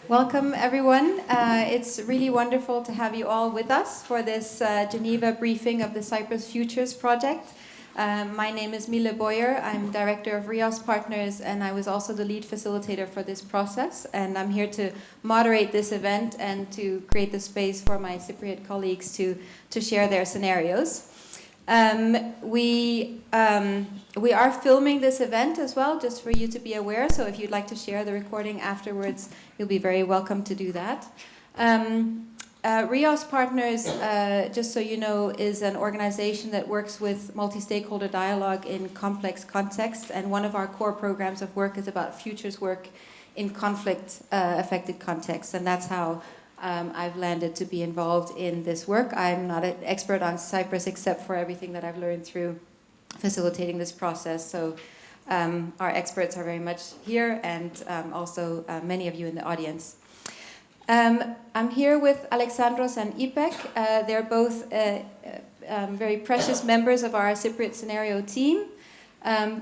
Welcome, everyone. It's really wonderful to have you all with us for this Geneva briefing of the Cyprus Futures Project. My name is Mille Bojer. I'm Director of Reos Partners, and I was also the lead facilitator for this process. And I'm here to moderate this event and to create the space for my Cypriot colleagues to share their scenarios. We are filming this event as well, just for you to be aware. So if you'd like to share the recording afterwards, you'll be very welcome to do that. Reos Partners, just so you know, is an organization that works with multi-stakeholder dialogue in complex contexts. And one of our core programs of work is about futures work in conflict-affected contexts. And that's how I've landed to be involved in this work. I'm not an expert on Cyprus except for everything that I've learned through facilitating this process. So our experts are very much here, and also many of you in the audience. I'm here with Alexandros and Ipek. They're both very precious members of our Cypriot scenario team.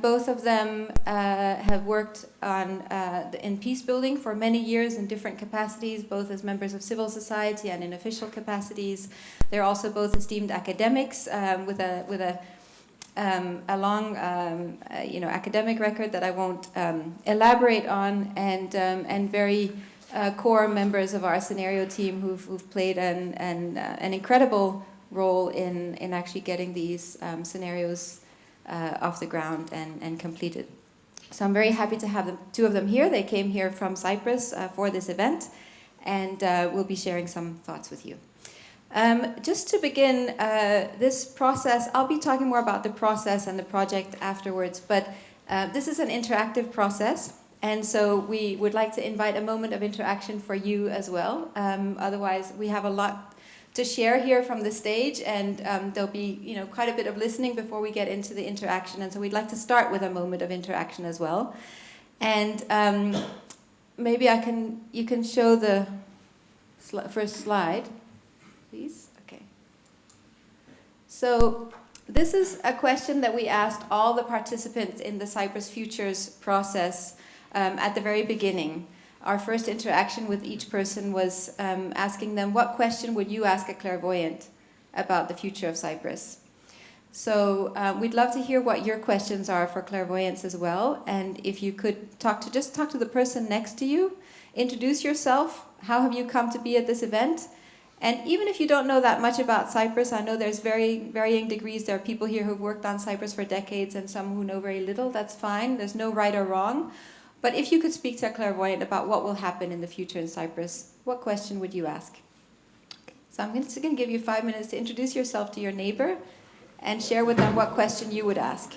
Both of them have worked in peace building for many years in different capacities, both as members of civil society and in official capacities. They're also both esteemed academics with a long academic record that I won't elaborate on, and very core members of our scenario team who've played an incredible role in actually getting these scenarios off the ground and completed. So I'm very happy to have the two of them here. They came here from Cyprus for this event, and we'll be sharing some thoughts with you. Just to begin this process, I'll be talking more about the process and the project afterwards, but this is an interactive process, and so we would like to invite a moment of interaction for you as well. Otherwise, we have a lot to share here from the stage, and there'll be quite a bit of listening before we get into the interaction, and so we'd like to start with a moment of interaction as well. And maybe you can show the first slide, please. Okay. So this is a question that we asked all the participants in the Cyprus Futures process at the very beginning. Our first interaction with each person was asking them, what question would you ask a clairvoyant about the future of Cyprus? So we'd love to hear what your questions are for clairvoyants as well. And if you could just talk to the person next to you, introduce yourself, how have you come to be at this event? And even if you don't know that much about Cyprus, I know there's varying degrees. There are people here who've worked on Cyprus for decades and some who know very little. That's fine. There's no right or wrong. But if you could speak to a clairvoyant about what will happen in the future in Cyprus, what question would you ask? So I'm just going to give you 5 minutes to introduce yourself to your neighbor and share with them what question you would ask.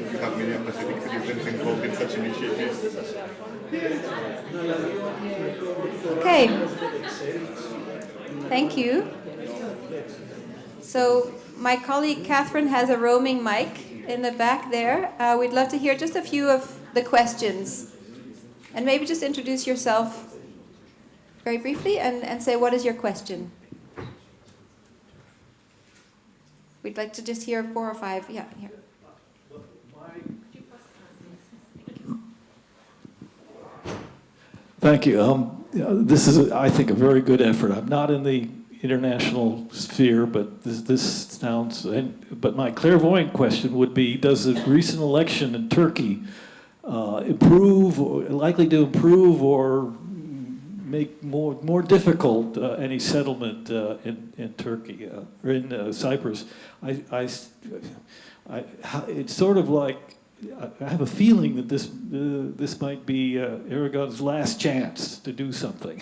You have many apathetic citizens involved in such initiatives. Okay. Thank you. So my colleague Catherine has a roaming mic in the back there. We'd love to hear just a few of the questions. And maybe just introduce yourself very briefly and say, what is your question? We'd like to just hear 4 or 5. Yeah, here. Thank you. This is, I think, a very good effort. I'm not in the international sphere, but this sounds. But my clairvoyant question would be: does the recent election in Turkey improve, or likely to improve, or make more difficult any settlement in Turkey or in Cyprus? It's sort of like. I have a feeling that this might be Erdogan's last chance to do something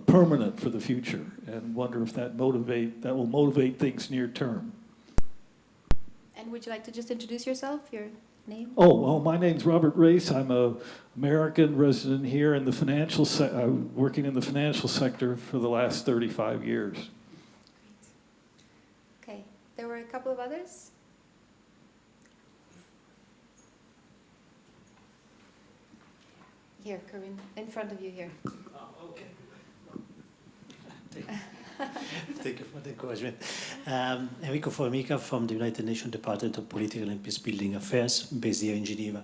permanent for the future, and wonder if that will motivate things near term. And would you like to just introduce yourself, your name? Oh, my name's Robert Race. I'm an American resident here in the financial working in the financial sector for the last 35 years. Great. Okay, there were a couple of others. Here, Corinne, in front of you here. Okay. Thank you for the encouragement. Enrico Formica from the United Nations Department of Political and Peacebuilding Affairs, based here in Geneva.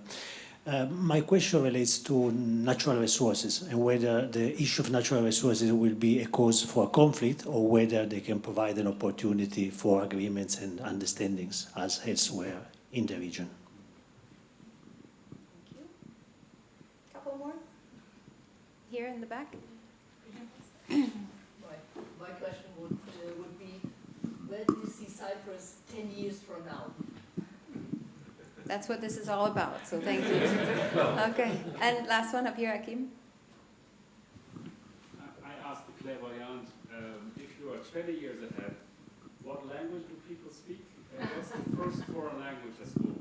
My question relates to natural resources and whether the issue of natural resources will be a cause for conflict or whether they can provide an opportunity for agreements and understandings as elsewhere in the region. Here in the back. My question would be, where do you see Cyprus 10 years from now? That's what this is all about, so thank you. Okay, and last one up here, Akim. I asked the clairvoyant, if you are 20 years ahead, what language do people speak? What's the first foreign language at school?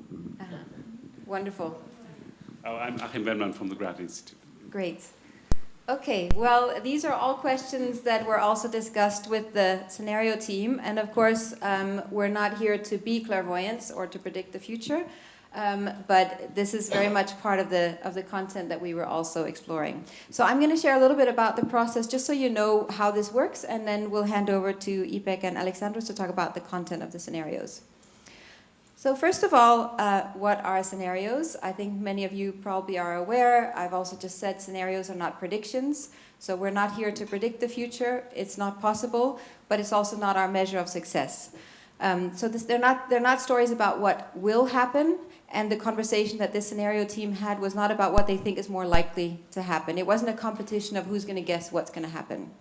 Wonderful. Oh, I'm Achim Wenman from the Graduate Institute. Great. Okay, well, these are all questions that were also discussed with the scenario team. And of course, we're not here to be clairvoyants or to predict the future. But this is very much part of the content that we were also exploring. So I'm going to share a little bit about the process, just so you know how this works. And then we'll hand over to Ipek and Alexandros to talk about the content of the scenarios. So first of all, what are scenarios? I think many of you probably are aware. I've also just said scenarios are not predictions. So we're not here to predict the future. It's not possible, but it's also not our measure of success. They're not stories about what will happen. And the conversation that this scenario team had was not about what they think is more likely to happen. It wasn't a competition of who's going to guess what's going to happen.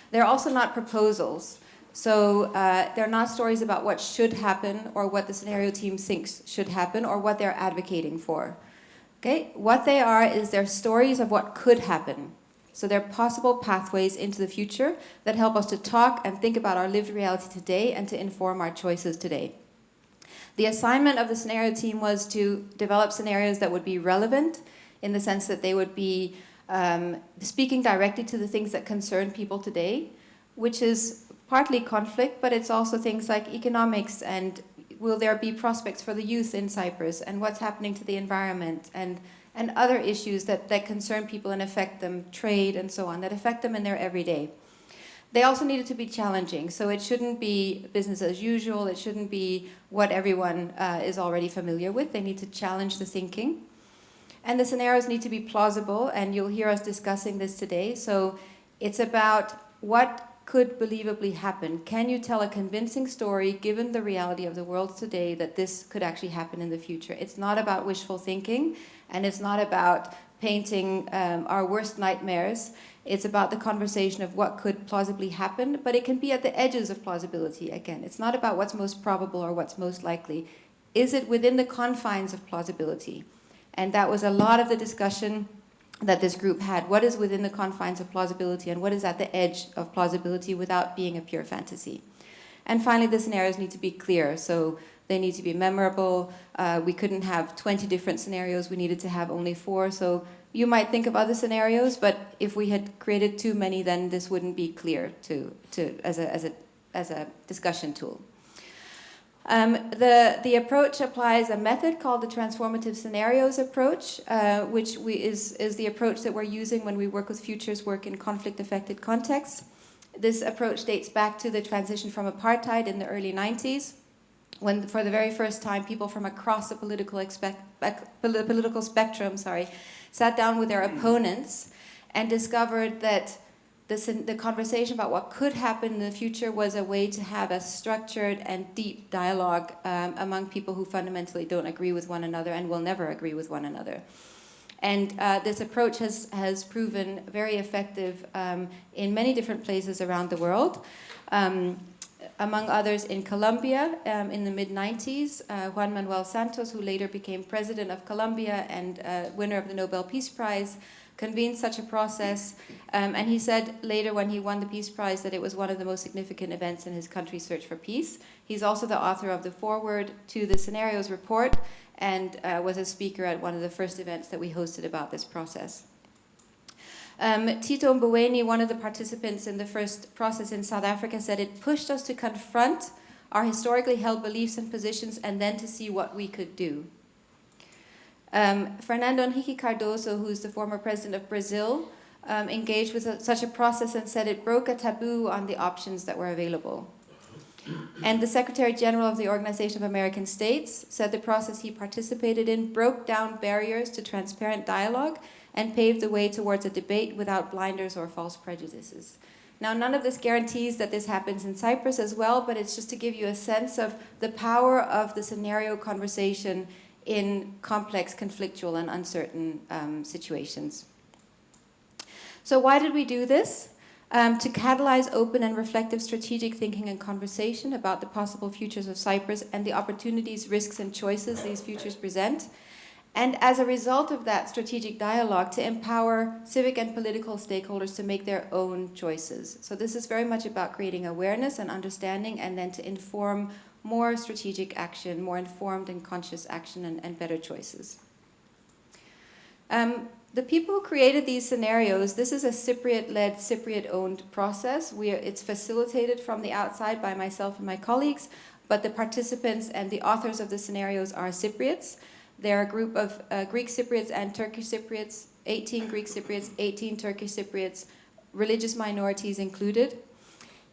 They're also not proposals. So they're not stories about what should happen or what the scenario team thinks should happen or what they're advocating for. Okay? What they are is they're stories of what could happen. So they're possible pathways into the future that help us to talk and think about our lived reality today and to inform our choices today. The assignment of the scenario team was to develop scenarios that would be relevant in the sense that they would be speaking directly to the things that concern people today, which is partly conflict, but it's also things like economics and will there be prospects for the youth in Cyprus and what's happening to the environment and other issues that concern people and affect them, trade and so on, that affect them in their everyday. they also needed to be challenging. So it shouldn't be business as usual. It shouldn't be what everyone is already familiar with. They need to challenge the thinking. And the scenarios need to be plausible, and you'll hear us discussing this today. So it's about what could believably happen. Can you tell a convincing story, given the reality of the world today, that this could actually happen in the future? It's not about wishful thinking, and it's not about painting our worst nightmares. It's about the conversation of what could plausibly happen, but it can be at the edges of plausibility again. It's not about what's most probable or what's most likely. Is it within the confines of plausibility? And that was a lot of the discussion that this group had. What is within the confines of plausibility and what is at the edge of plausibility without being a pure fantasy? And finally, the scenarios need to be clear. So they need to be memorable. We couldn't have 20 different scenarios. We needed to have only 4. So you might think of other scenarios, but if we had created too many, then this wouldn't be clear as a discussion tool. The approach applies a method called the transformative scenarios approach, which is the approach that we're using when we work with futures work in conflict-affected contexts. This approach dates back to the transition from apartheid in the early 90s, when for the very first time people from across the political spectrum sat down with their opponents and discovered that the conversation about what could happen in the future was a way to have a structured and deep dialogue among people who fundamentally don't agree with one another and will never agree with one another. And this approach has proven very effective in many different places around the world. Among others in Colombia in the mid-90s, Juan Manuel Santos, who later became president of Colombia and winner of the Nobel Peace Prize, convened such a process, and he said later when he won the Peace Prize that it was one of the most significant events in his country's search for peace. He's also the author of the foreword to the Scenarios report and was a speaker at one of the first events that we hosted about this process. Tito Mboweni, one of the participants in the first process in South Africa, said it pushed us to confront our historically held beliefs and positions and then to see what we could do. Fernando Henrique Cardoso, who's the former president of Brazil, engaged with such a process and said it broke a taboo on the options that were available. And the Secretary General of the Organization of American States said the process he participated in broke down barriers to transparent dialogue and paved the way towards a debate without blinders or false prejudices. Now, none of this guarantees that this happens in Cyprus as well, but it's just to give you a sense of the power of the scenario conversation in complex, conflictual, and uncertain situations. So why did we do this? To catalyze open and reflective strategic thinking and conversation about the possible futures of Cyprus and the opportunities, risks, and choices these futures present. And as a result of that strategic dialogue, to empower civic and political stakeholders to make their own choices. So this is very much about creating awareness and understanding, and then to inform more strategic action, more informed and conscious action, and better choices. The people who created these scenarios, this is a Cypriot-led, Cypriot-owned process. It's facilitated from the outside by myself and my colleagues, but the participants and the authors of the scenarios are Cypriots. They're a group of Greek Cypriots and Turkish Cypriots, 18 Greek Cypriots, 18 Turkish Cypriots, religious minorities included.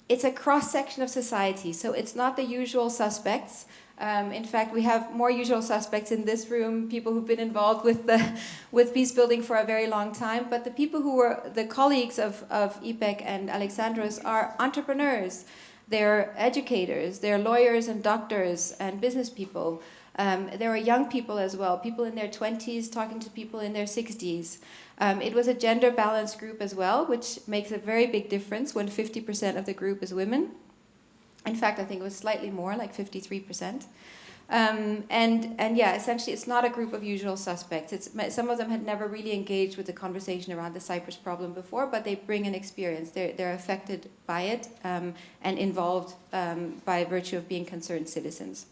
It's a cross-section of society, so it's not the usual suspects. In fact, we have more usual suspects in this room, people who've been involved with peace building for a very long time, but the people who were the colleagues of Ipek and Alexandros are entrepreneurs, they're educators, they're lawyers and doctors and business people. There are young people as well, people in their 20s talking to people in their 60s. It was a gender-balanced group as well, which makes a very big difference when 50% of the group is women. In fact, I think it was slightly more, like 53%. And yeah, essentially, it's not a group of usual suspects. Some of them had never really engaged with the conversation around the Cyprus problem before, but they bring an experience. They're affected by it and involved by virtue of being concerned citizens.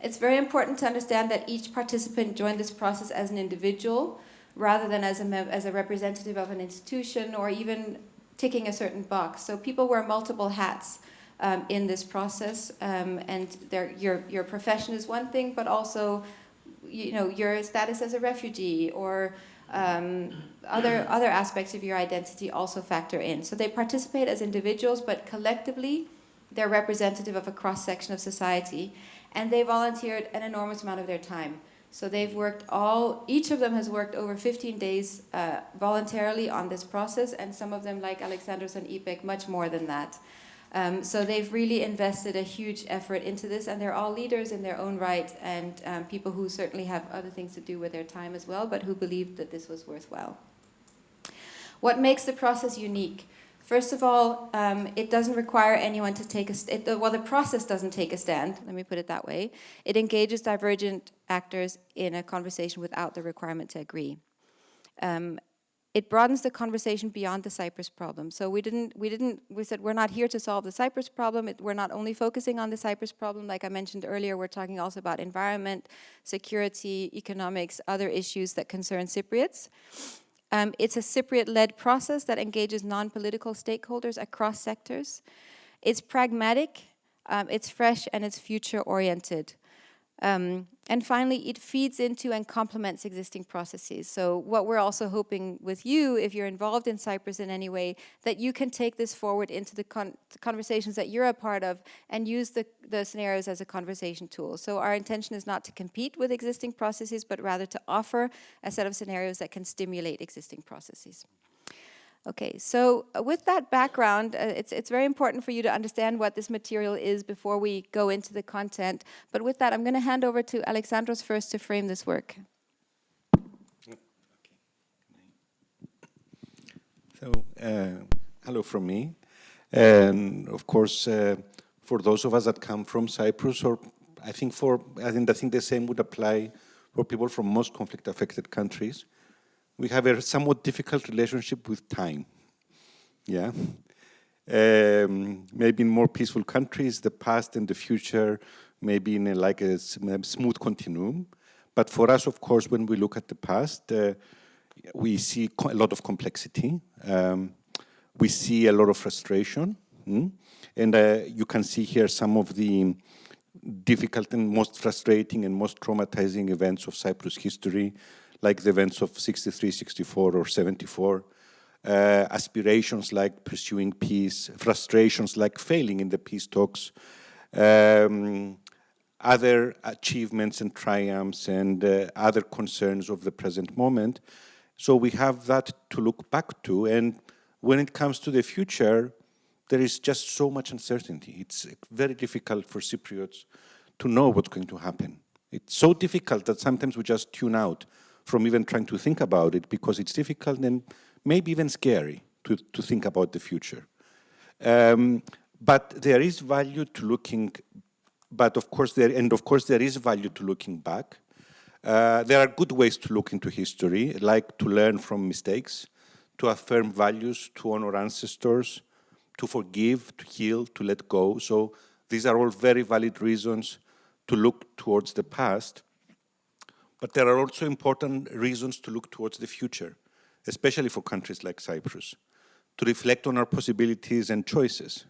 It's very important to understand that each participant joined this process as an individual rather than as a representative of an institution or even ticking a certain box. So people wear multiple hats in this process, and your profession is one thing, but also your status as a refugee or Other aspects of your identity also factor in. So they participate as individuals, but collectively, they're representative of a cross-section of society, and they volunteered an enormous amount of their time. So they've worked each of them has worked over 15 days voluntarily on this process, and some of them, like Alexandros and Ipek, much more than that. So they've really invested a huge effort into this, and they're all leaders in their own right, and people who certainly have other things to do with their time as well, but who believed that this was worthwhile. What makes the process unique? First of all, it doesn't require anyone to take the process doesn't take a stand, let me put it that way. It engages divergent actors in a conversation without the requirement to agree. It broadens the conversation beyond the Cyprus problem. So we said we're not here to solve the Cyprus problem. We're not only focusing on the Cyprus problem. Like I mentioned earlier, we're talking also about environment, security, economics, other issues that concern Cypriots. It's a Cypriot-led process that engages non-political stakeholders across sectors. It's pragmatic, it's fresh, and it's future-oriented. And finally, it feeds into and complements existing processes. So what we're also hoping with you, if you're involved in Cyprus in any way, that you can take this forward into the conversations that you're a part of and use the scenarios as a conversation tool. So our intention is not to compete with existing processes, but rather to offer a set of scenarios that can stimulate existing processes. Okay, so with that background, it's very important for you to understand what this material is before we go into the content. But with that, I'm going to hand over to Alexandros first to frame this work. So, hello from me. And of course, for those of us that come from Cyprus, or I think the same would apply for people from most conflict-affected countries. We have a somewhat difficult relationship with time. Yeah, maybe in more peaceful countries, the past and the future may be in a smooth continuum. But for us, of course, when we look at the past, we see a lot of complexity. We see a lot of frustration. And you can see here some of the difficult and most frustrating and most traumatizing events of Cyprus history, like the events of 63, 64, or 74, aspirations like pursuing peace, frustrations like failing in the peace talks, other achievements and triumphs, and other concerns of the present moment. So we have that to look back to, and when it comes to the future, there is just so much uncertainty. It's very difficult for Cypriots to know what's going to happen. It's so difficult that sometimes we just tune out from even trying to think about it, because it's difficult and maybe even scary to think about the future. But there is value to looking, but of course there is value to looking back. There are good ways to look into history, like to learn from mistakes, to affirm values, to honor ancestors, to forgive, to heal, to let go. So these are all very valid reasons to look towards the past. But there are also important reasons to look towards the future, especially for countries like Cyprus, to reflect on our possibilities and choices,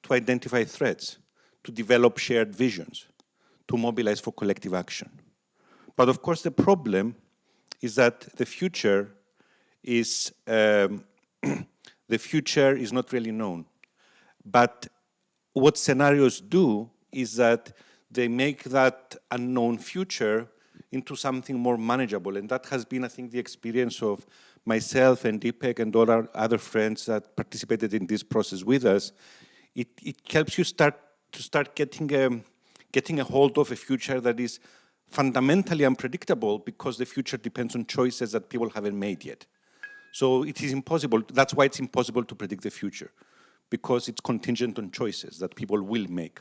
to identify threats, to develop shared visions, to mobilize for collective action. But of course, the problem is that the future is not really known. But what scenarios do is that they make that unknown future into something more manageable. And that has been, I think, the experience of myself and Ipek and all our other friends that participated in this process with us. It helps you start getting a hold of a future that is fundamentally unpredictable, because the future depends on choices that people haven't made yet. So it is impossible. That's why it's impossible to predict the future, because it's contingent on choices that people will make.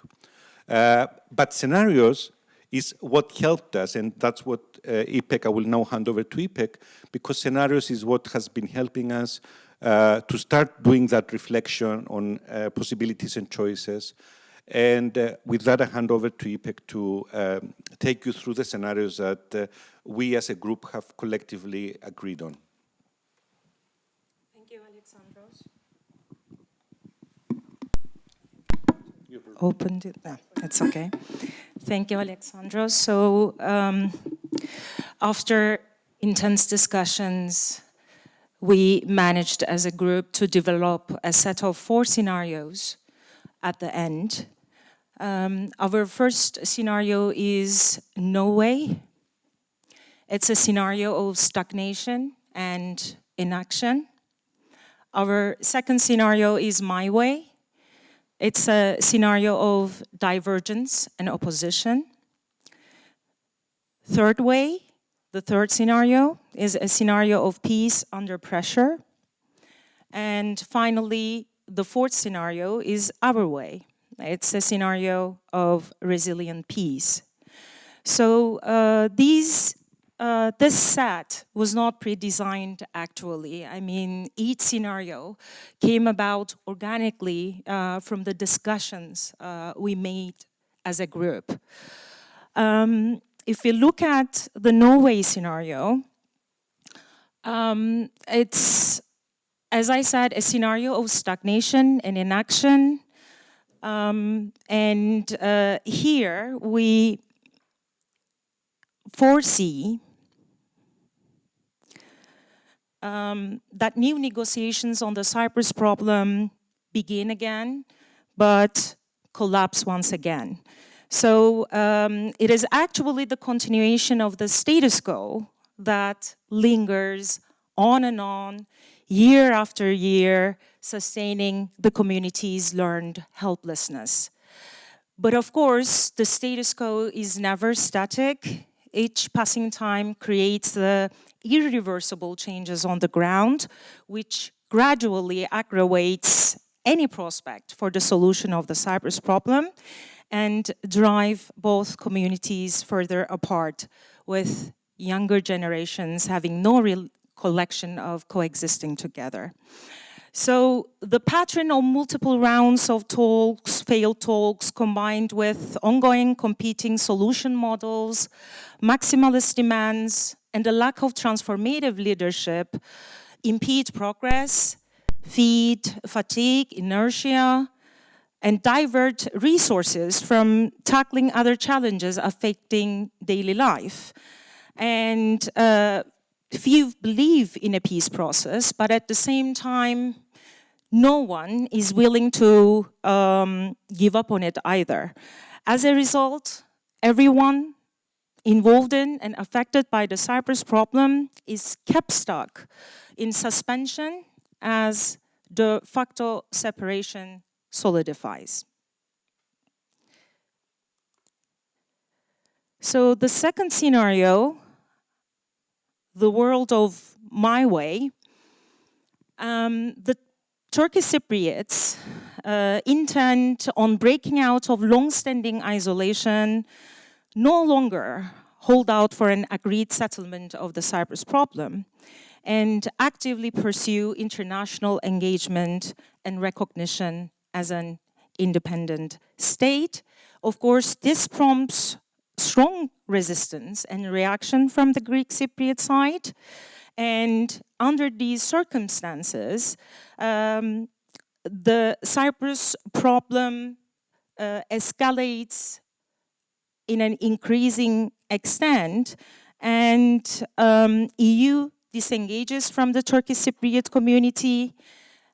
But scenarios is what helped us, and that's what Ipek, I will now hand over to Ipek, because scenarios is what has been helping us to start doing that reflection on possibilities and choices. And with that, I hand over to Ipek to take you through the scenarios that we as a group have collectively agreed on. Thank you, Alexandros. Opened it. No, that's okay. Thank you, Alexandros. So after intense discussions, we managed as a group to develop a set of 4 scenarios at the end. Our first scenario is no way. It's a scenario of stagnation and inaction. Our second scenario is my way. It's a scenario of divergence and opposition. Third way, the third scenario, is a scenario of peace under pressure. And finally, the fourth scenario is our way. It's a scenario of resilient peace. So this set was not pre-designed, actually. I mean, each scenario came about organically from the discussions we made as a group. If we look at the Norway scenario, it's, as I said, a scenario of stagnation and inaction. Here we foresee that new negotiations on the Cyprus problem begin again, but collapse once again. So it is actually the continuation of the status quo that lingers on and on, year after year, sustaining the community's learned helplessness. But of course, the status quo is never static. Each passing time creates the irreversible changes on the ground, which gradually aggravates any prospect for the solution of the Cyprus problem and drive both communities further apart, with younger generations having no recollection of coexisting together. So the pattern of multiple rounds of talks, failed talks, combined with ongoing competing solution models, maximalist demands, and a lack of transformative leadership impede progress, feed fatigue, inertia, and divert resources from tackling other challenges affecting daily life. And few believe in a peace process, but at the same time, no one is willing to give up on it either. As a result, everyone involved in and affected by the Cyprus problem is kept stuck in suspension as de facto separation solidifies. So the second scenario, the world of my way, the Turkish Cypriots intend on breaking out of long-standing isolation, no longer hold out for an agreed settlement of the Cyprus problem, and actively pursue international engagement and recognition as an independent state. Of course, this prompts strong resistance and reaction from the Greek Cypriot side. And under these circumstances, the Cyprus problem escalates in an increasing extent, and EU disengages from the Turkish Cypriot community,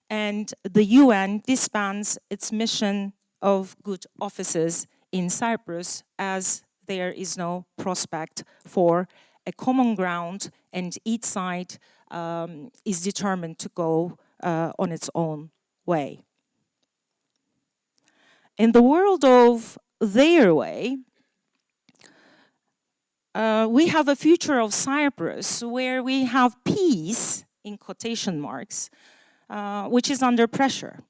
and the UN disbands its mission of good offices in Cyprus, as there is no prospect for a common ground, and each side is determined to go on its own way. In the world of their way, we have a future of Cyprus where we have peace, in quotation marks, which is under pressure.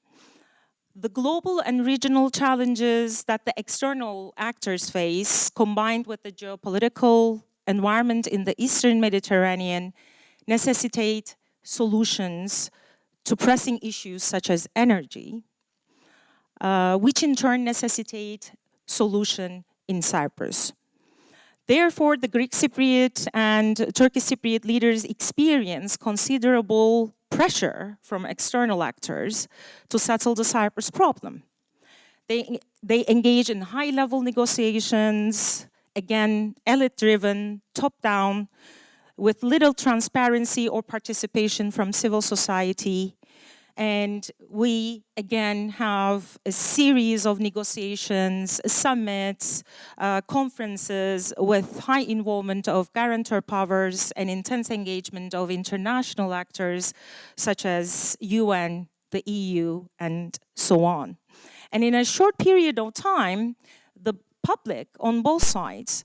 The global and regional challenges that the external actors face, combined with the geopolitical environment in the Eastern Mediterranean, necessitate solutions to pressing issues such as energy, which in turn necessitate solution in Cyprus. Therefore, the Greek Cypriot and Turkish Cypriot leaders experience considerable pressure from external actors to settle the Cyprus problem. They engage in high-level negotiations, again, elite-driven, top-down, with little transparency or participation from civil society. And we, again, have a series of negotiations, summits, conferences with high involvement of guarantor powers and intense engagement of international actors such as UN, the EU, and so on. And in a short period of time, the public on both sides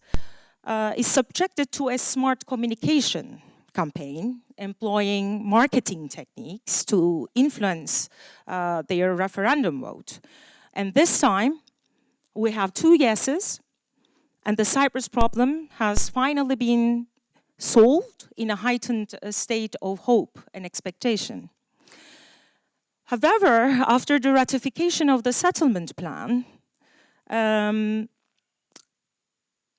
is subjected to a smart communication campaign, employing marketing techniques to influence their referendum vote. And this time, we have 2 yeses, and the Cyprus problem has finally been solved in a heightened state of hope and expectation. However, after the ratification of the settlement plan,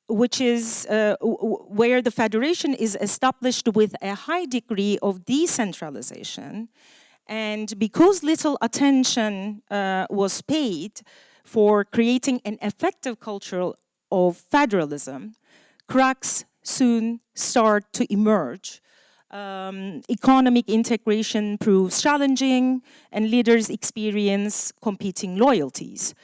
which is where the federation is established with a high degree of decentralization, and because little attention was paid for creating an effective culture of federalism, cracks soon start to emerge. Economic integration proves challenging, and leaders experience competing loyalties.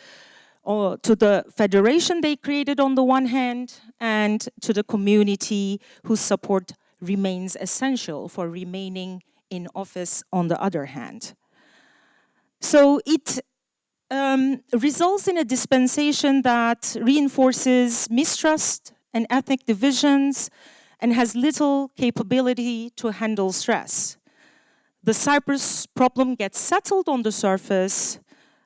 To the federation they created on the one hand, and to the community whose support remains essential for remaining in office on the other hand. So it results in a dispensation that reinforces mistrust and ethnic divisions and has little capability to handle stress. The Cyprus problem gets settled on the surface,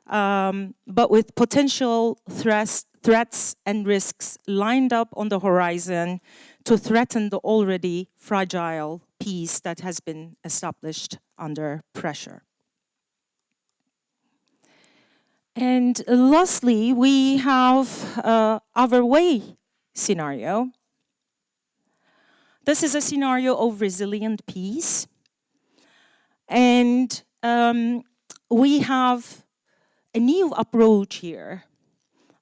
but with potential threats and risks lined up on the horizon to threaten the already fragile peace that has been established under pressure. And lastly, we have our way scenario. This is a scenario of resilient peace. And we have a new approach here.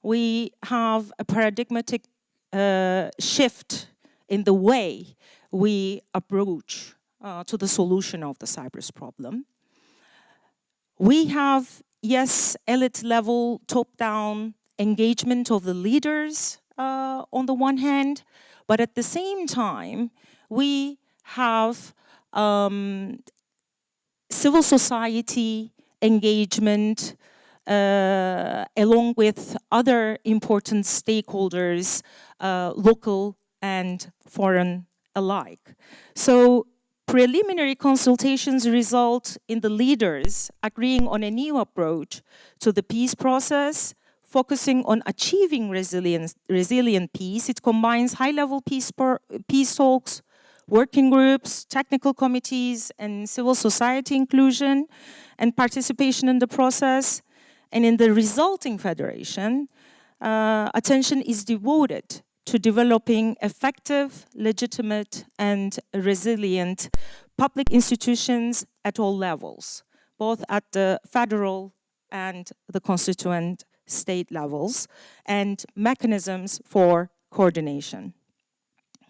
We have a paradigmatic shift in the way we approach to the solution of the Cyprus problem. We have, yes, elite-level, top-down engagement of the leaders on the one hand, but at the same time, we have civil society engagement along with other important stakeholders, local and foreign alike. So preliminary consultations result in the leaders agreeing on a new approach to the peace process, focusing on achieving resilient peace. It combines high-level peace talks, working groups, technical committees, and civil society inclusion and participation in the process. And in the resulting federation, attention is devoted to developing effective, legitimate, and resilient public institutions at all levels, both at the federal and the constituent state levels, and mechanisms for coordination.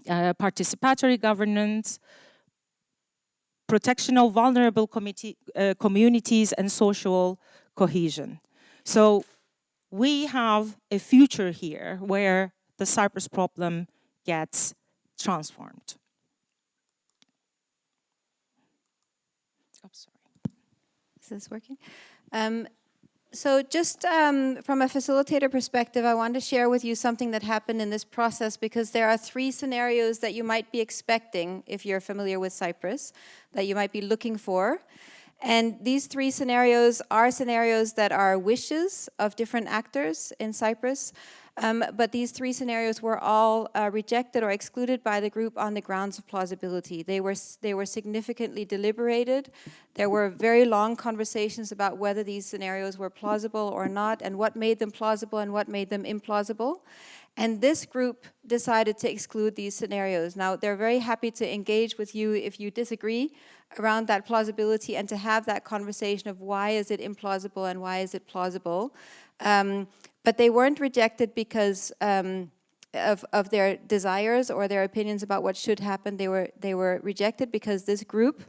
Participatory governance, protection of vulnerable communities, and social cohesion. So we have a future here where the Cyprus problem gets transformed. Oh, sorry. Is this working? So just from a facilitator perspective, I want to share with you something that happened in this process, because there are 3 scenarios that you might be expecting if you're familiar with Cyprus, that you might be looking for. And these 3 scenarios are scenarios that are wishes of different actors in Cyprus. But these 3 scenarios were all rejected or excluded by the group on the grounds of plausibility. They were significantly deliberated. There were very long conversations about whether these scenarios were plausible or not, and what made them plausible and what made them implausible. And this group decided to exclude these scenarios. Now, they're very happy to engage with you if you disagree around that plausibility, and to have that conversation of why is it implausible and why is it plausible. But they weren't rejected because of their desires or their opinions about what should happen, they were rejected because this group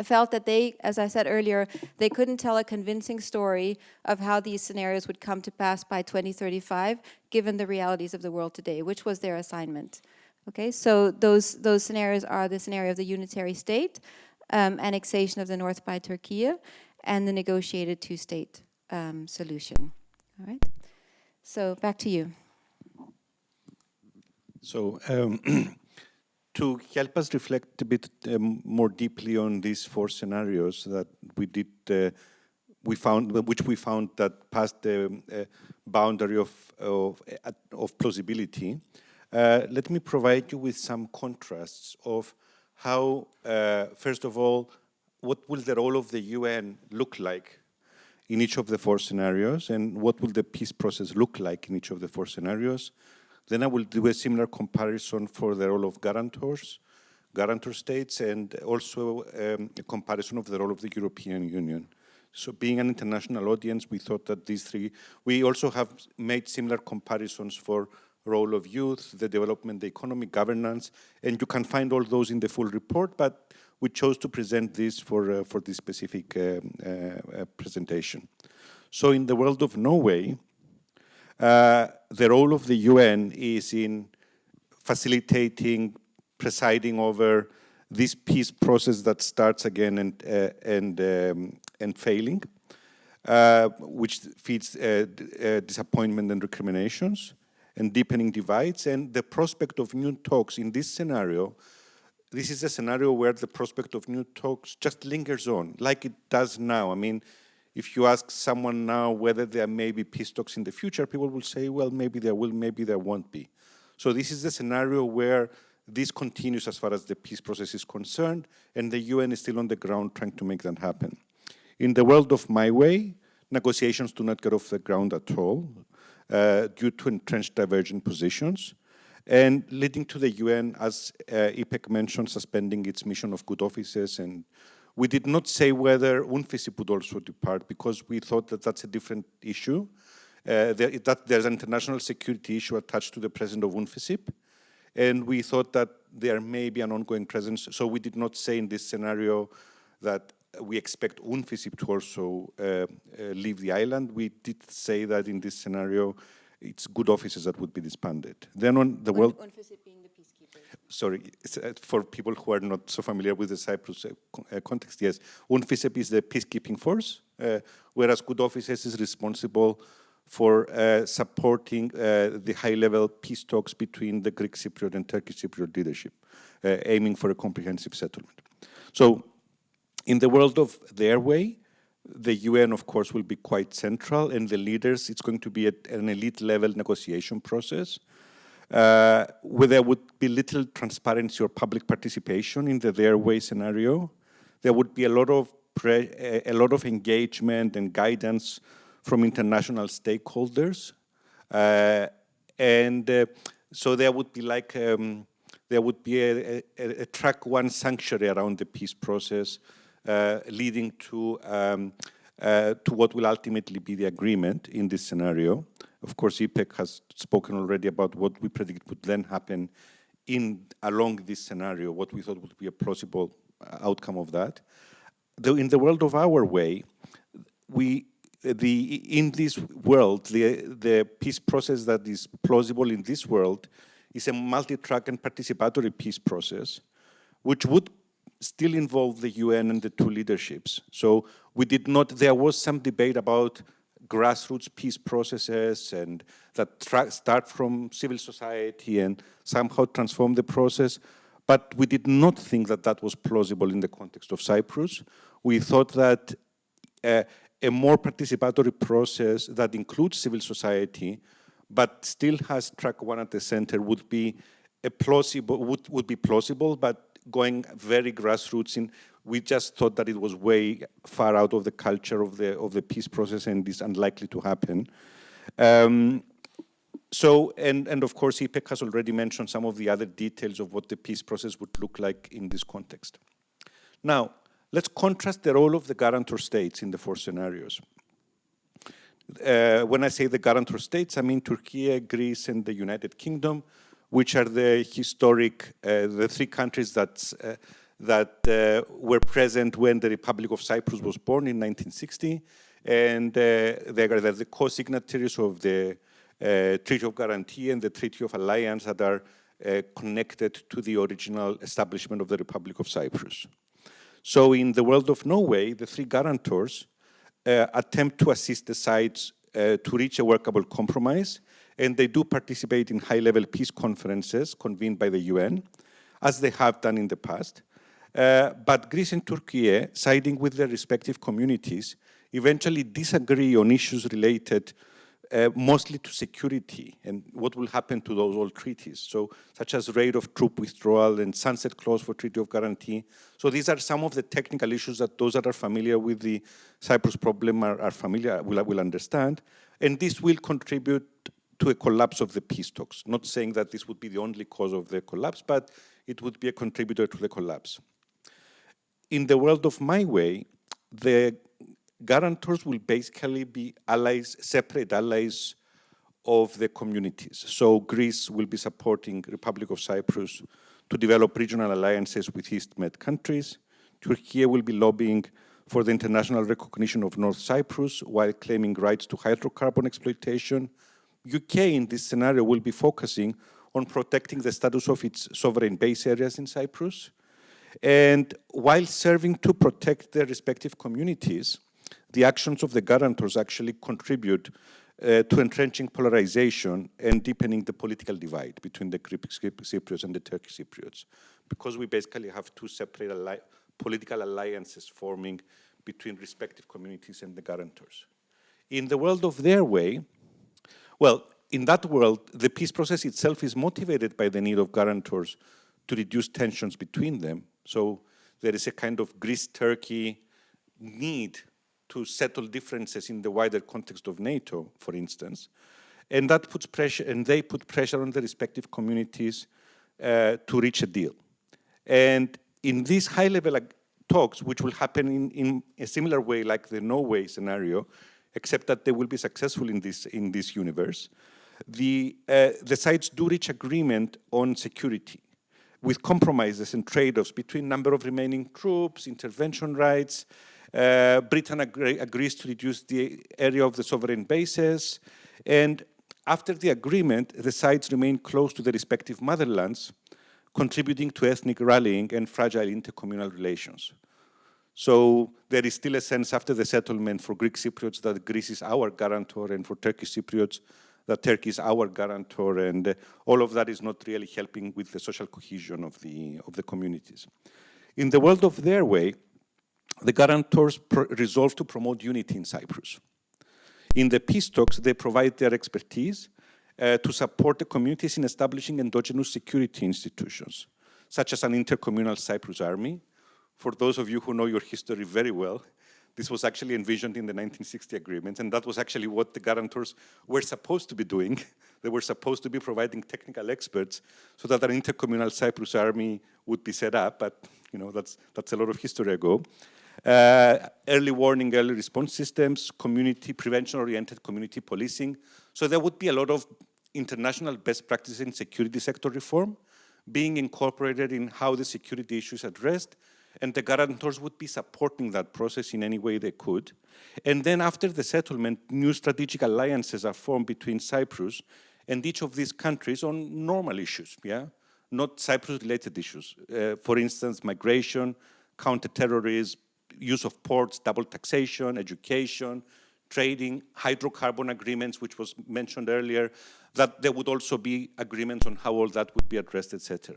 felt that they, as I said earlier, they couldn't tell a convincing story of how these scenarios would come to pass by 2035, given the realities of the world today, which was their assignment. Okay, so those scenarios are the scenario of the unitary state, annexation of the north by Turkey, and the negotiated two-state solution. All right. So back to you. So to help us reflect a bit more deeply on these four scenarios that we did, which we found that passed the boundary of plausibility. Let me provide you with some contrasts of how, first of all, what will the role of the UN look like in each of the four scenarios, and what will the peace process look like in each of the four scenarios. Then I will do a similar comparison for the role of guarantors, guarantor states, and also a comparison of the role of the European Union. So being an international audience, we thought that these three, we also have made similar comparisons for role of youth, the development, the economy, governance, and you can find all those in the full report, but we chose to present this for this specific presentation. So in the world of Norway, the role of the UN is in facilitating, presiding over this peace process that starts again and failing, which feeds disappointment and recriminations, and deepening divides, and the prospect of new talks in this scenario. This is a scenario where the prospect of new talks just lingers on, like it does now. I mean, if you ask someone now whether there may be peace talks in the future, people will say, well, maybe there will, maybe there won't be. So this is the scenario where this continues as far as the peace process is concerned, and the UN is still on the ground trying to make that happen. In the world of my way, negotiations do not get off the ground at all due to entrenched divergent positions, and leading to the UN, as Ipek mentioned, suspending its mission of good offices. And we did not say whether UNFICYP would also depart, because we thought that that's a different issue, that there's an international security issue attached to the president of UNFICYP, and we thought that there may be an ongoing presence. So we did not say in this scenario that we expect UNFICYP to also leave the island. We did say that in this scenario, it's good offices that would be disbanded. Then on the world... UNFICYP being the peacekeepers. Sorry, for people who are not so familiar with the Cyprus context, yes, UNFICYP is the peacekeeping force, whereas good offices is responsible for supporting the high-level peace talks between the Greek Cypriot and Turkish Cypriot leadership, aiming for a comprehensive settlement. So, in the world of their way, the UN, of course, will be quite central, and the leaders, it's going to be an elite-level negotiation process, where there would be little transparency or public participation in the their way scenario. There would be a lot of engagement and guidance from international stakeholders, so there would be like a track one sanctuary around the peace process, leading to what will ultimately be the agreement in this scenario. Of course, Ipek has spoken already about what we predict would then happen along this scenario, what we thought would be a plausible outcome of that. Though in the world of our way, in this world, the peace process that is plausible in this world is a multi-track and participatory peace process, which would still involve the UN and the two leaderships. So there was some debate about grassroots peace processes and that start from civil society and somehow transform the process, but we did not think that that was plausible in the context of Cyprus. We thought that a more participatory process that includes civil society, but still has track one at the center would be plausible, but going very grassroots we just thought that it was way far out of the culture of the peace process and is unlikely to happen. And of course, Ipek has already mentioned some of the other details of what the peace process would look like in this context. Now, let's contrast the role of the guarantor states in the four scenarios. When I say the guarantor states, I mean Turkey, Greece, and the United Kingdom, which are the historic, the three countries that were present when the Republic of Cyprus was born in 1960, and they are the co-signatories of the Treaty of Guarantee and the Treaty of Alliance that are connected to the original establishment of the Republic of Cyprus. So in the world of Norway, the three guarantors attempt to assist the sides to reach a workable compromise, and they do participate in high-level peace conferences convened by the UN, as they have done in the past. But Greece and Turkey, siding with their respective communities, eventually disagree on issues related mostly to security and what will happen to those old treaties, so such as rate of troop withdrawal and sunset clause for Treaty of Guarantee. So these are some of the technical issues that those that are familiar with the Cyprus problem will understand, and this will contribute to a collapse of the peace talks. Not saying that this would be the only cause of the collapse, but it would be a contributor to the collapse. In the world of my way, the guarantors will basically be allies, separate allies of the communities. So Greece will be supporting Republic of Cyprus to develop regional alliances with East Med countries. Turkey will be lobbying for the international recognition of North Cyprus while claiming rights to hydrocarbon exploitation. UK in this scenario will be focusing on protecting the status of its sovereign base areas in Cyprus. And while serving to protect their respective communities, the actions of the guarantors actually contribute to entrenching polarization and deepening the political divide between the Greek Cypriots and the Turkish Cypriots, because we basically have two separate political alliances forming between respective communities and the guarantors. In the world of their way, well, in that world, the peace process itself is motivated by the need of guarantors to reduce tensions between them. So there is a kind of Greece-Turkey need to settle differences in the wider context of NATO, for instance, and that puts pressure, and they put pressure on the respective communities to reach a deal. And in these high-level talks, which will happen in a similar way like the Norway scenario, except that they will be successful in this universe, the sides do reach agreement on security, with compromises and trade-offs between number of remaining troops, intervention rights. Britain agrees to reduce the area of the sovereign bases, and after the agreement, the sides remain close to the respective motherlands, contributing to ethnic rallying and fragile intercommunal relations. So there is still a sense after the settlement for Greek Cypriots that Greece is our guarantor, and for Turkish Cypriots that Turkey is our guarantor, and all of that is not really helping with the social cohesion of the communities. In the world of their way, the guarantors resolve to promote unity in Cyprus. In the peace talks, they provide their expertise to support the communities in establishing endogenous security institutions, such as an intercommunal Cyprus army. For those of you who know your history very well, this was actually envisioned in the 1960 agreement, and that was actually what the guarantors were supposed to be doing. They were supposed to be providing technical experts so that an intercommunal Cyprus army would be set up, but that's a lot of history ago. Early warning, early response systems, community prevention-oriented community policing. So there would be a lot of international best practices in security sector reform being incorporated in how the security issue is addressed, and the guarantors would be supporting that process in any way they could. And then after the settlement, new strategic alliances are formed between Cyprus and each of these countries on normal issues, not Cyprus-related issues. For instance, migration, counter-terrorism, use of ports, double taxation, education, trading, hydrocarbon agreements, which was mentioned earlier, that there would also be agreements on how all that would be addressed, etc.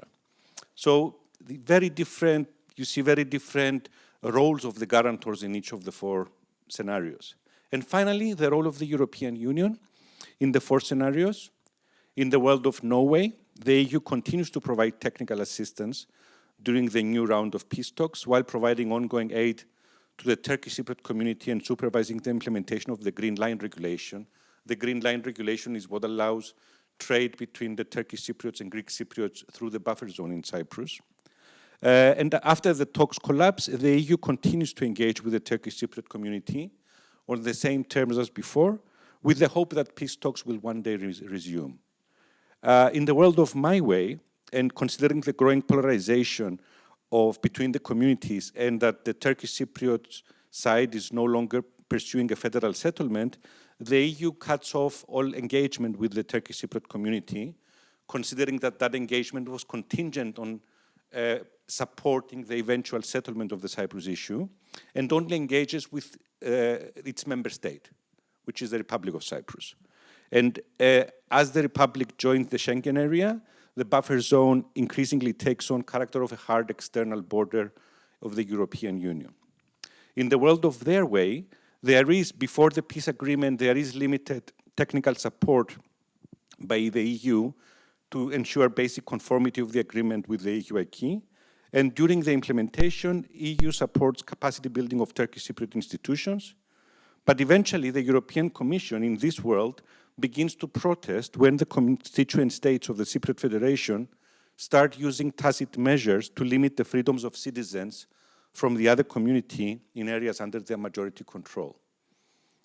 So you see very different roles of the guarantors in each of the four scenarios. And finally, the role of the European Union in the four scenarios. In the world of Norway, the EU continues to provide technical assistance during the new round of peace talks, while providing ongoing aid to the Turkish Cypriot community and supervising the implementation of the Green Line Regulation. The Green Line Regulation is what allows trade between the Turkish Cypriots and Greek Cypriots through the buffer zone in Cyprus. And after the talks collapse, the EU continues to engage with the Turkish Cypriot community on the same terms as before, with the hope that peace talks will one day resume. In the world of my way, and considering the growing polarization between the communities and that the Turkish Cypriot side is no longer pursuing a federal settlement, the EU cuts off all engagement with the Turkish Cypriot community, considering that that engagement was contingent on supporting the eventual settlement of the Cyprus issue, and only engages with its member state, which is the Republic of Cyprus. And as the Republic joins the Schengen area, the buffer zone increasingly takes on character of a hard external border of the European Union. In the world of their way, there is, before the peace agreement, there is limited technical support by the EU to ensure basic conformity of the agreement with the EU acquis. And during the implementation, EU supports capacity building of Turkish Cypriot institutions. But eventually, the European Commission in this world begins to protest when the constituent states of the Cypriot Federation start using tacit measures to limit the freedoms of citizens from the other community in areas under their majority control.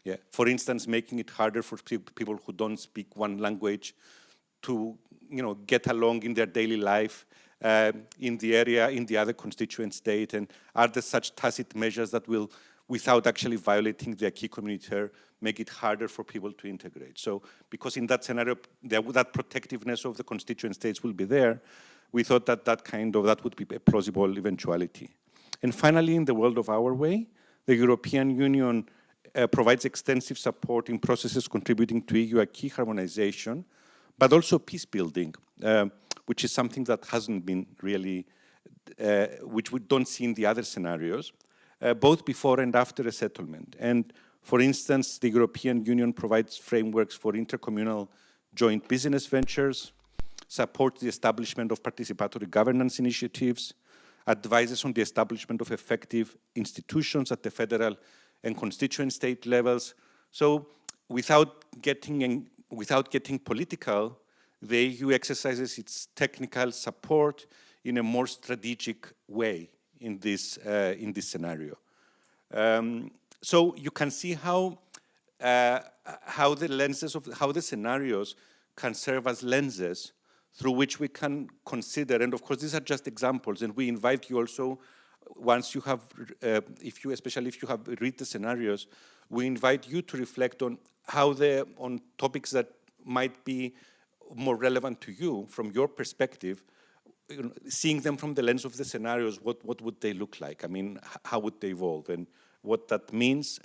Yeah. For instance, making it harder for people who don't speak one language to get along in their daily life in the area, in the other constituent state, and are there such tacit measures that will, without actually violating the acquis communautaire, make it harder for people to integrate. So, because in that scenario, that protectiveness of the constituent states will be there, we thought that that would be a plausible eventuality. And finally, in the world of our way, the European Union provides extensive support in processes contributing to EU acquis harmonization, but also peace building, which is something that hasn't been really, which we don't see in the other scenarios, both before and after a settlement. And for instance, the European Union provides frameworks for intercommunal joint business ventures, supports the establishment of participatory governance initiatives, advises on the establishment of effective institutions at the federal and constituent state levels. So without getting political, the EU exercises its technical support in a more strategic way in this scenario. So you can see how the scenarios can serve as lenses through which we can consider, and of course these are just examples, and we invite you also, once you have, especially if you have read the scenarios, we invite you to reflect on on topics that might be more relevant to you from your perspective, seeing them from the lens of the scenarios, what would they look like? I mean, how would they evolve? And what that means,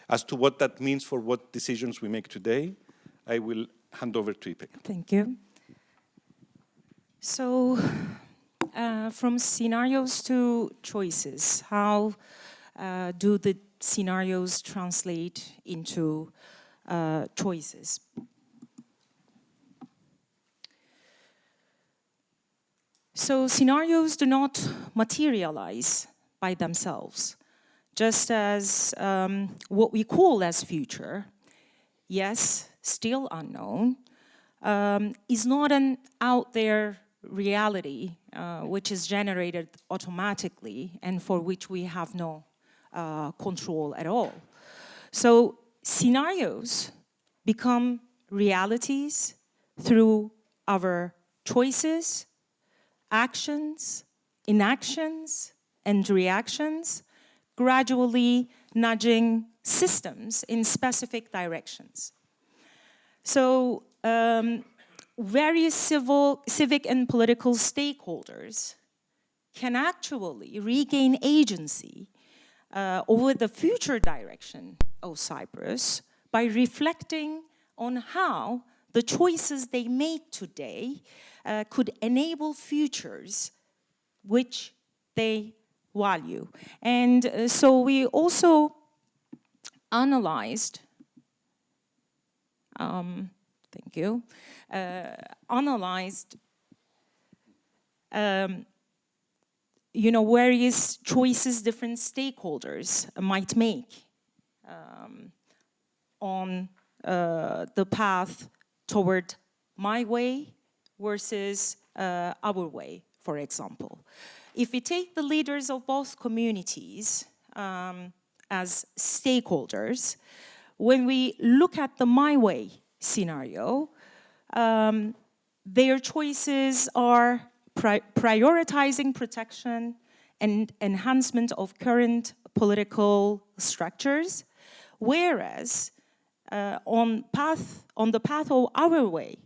as to what that means for what decisions we make today, I will hand over to Ipek. Thank you. So, from scenarios to choices, how do the scenarios translate into choices? So scenarios do not materialize by themselves, just as what we call as future, yes, still unknown, is not an out there reality which is generated automatically and for which we have no control at all. So scenarios become realities through our choices, actions, inactions, and reactions, gradually nudging systems in specific directions. So various civic and political stakeholders can actually regain agency over the future direction of Cyprus by reflecting on how the choices they make today could enable futures which they value. And so we also analyzed, various choices different stakeholders might make on the path toward my way versus our way, for example. If we take the leaders of both communities as stakeholders, when we look at the My Way scenario, their choices are prioritizing protection and enhancement of current political structures, whereas on the path of Our Way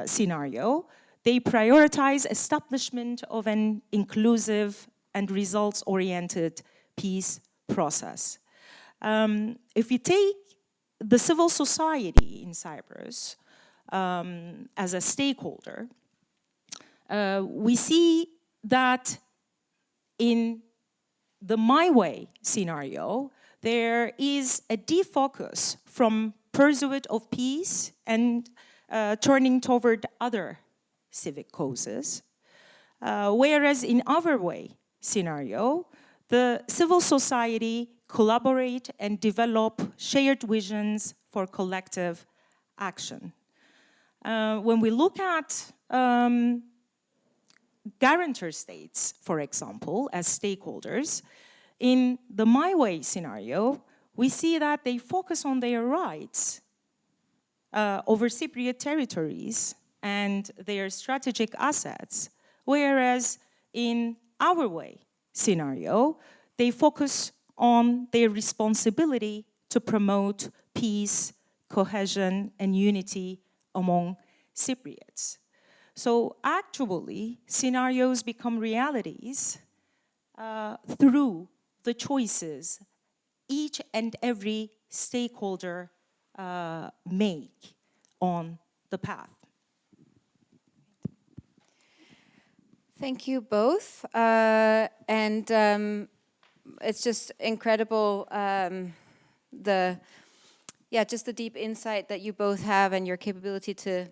scenario, they prioritize establishment of an inclusive and results-oriented peace process. If we take the civil society in Cyprus as a stakeholder, we see that in the My Way scenario, there is a defocus from pursuit of peace and turning toward other civic causes. Whereas in Our Way scenario, the civil society collaborate and develop shared visions for collective action. When we look at guarantor states, for example, as stakeholders, in the My Way scenario, we see that they focus on their rights over Cypriot territories and their strategic assets, whereas in Our Way scenario, they focus on their responsibility to promote peace, cohesion, and unity among Cypriots. So actually, scenarios become realities through the choices each and every stakeholder make on the path. Thank you both. It's just incredible just the deep insight that you both have and your capability to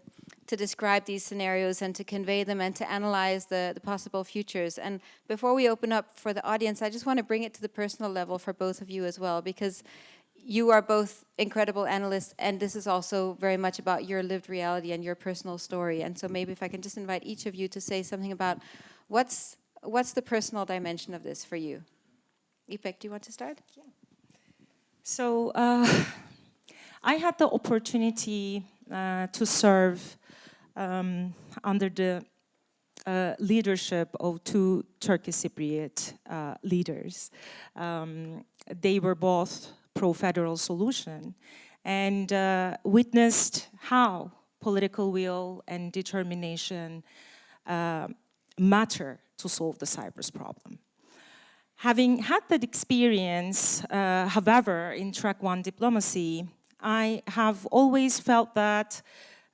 describe these scenarios and to convey them and to analyze the possible futures. And before we open up for the audience, I just want to bring it to the personal level for both of you as well, because you are both incredible analysts, and this is also very much about your lived reality and your personal story. And so maybe if I can just invite each of you to say something about what's the personal dimension of this for you? Ipek, do you want to start? Yeah. So I had the opportunity to serve under the leadership of two Turkish Cypriot leaders. They were both pro-federal solution and witnessed how political will and determination matter to solve the Cyprus problem. Having had that experience, however, in track one diplomacy, I have always felt that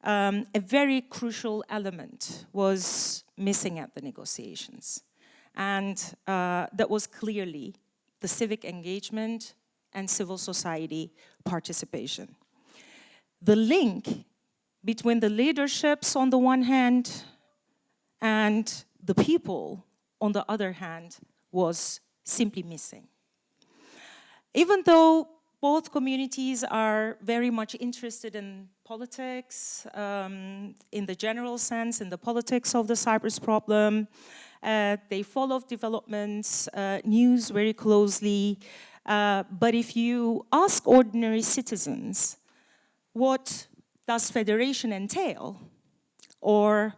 a very crucial element was missing at the negotiations. And that was clearly the civic engagement and civil society participation. The link between the leaderships on the one hand and the people on the other hand was simply missing. Even though both communities are very much interested in politics, in the general sense, in the politics of the Cyprus problem, they follow developments, news very closely. But if you ask ordinary citizens, what does federation entail? Or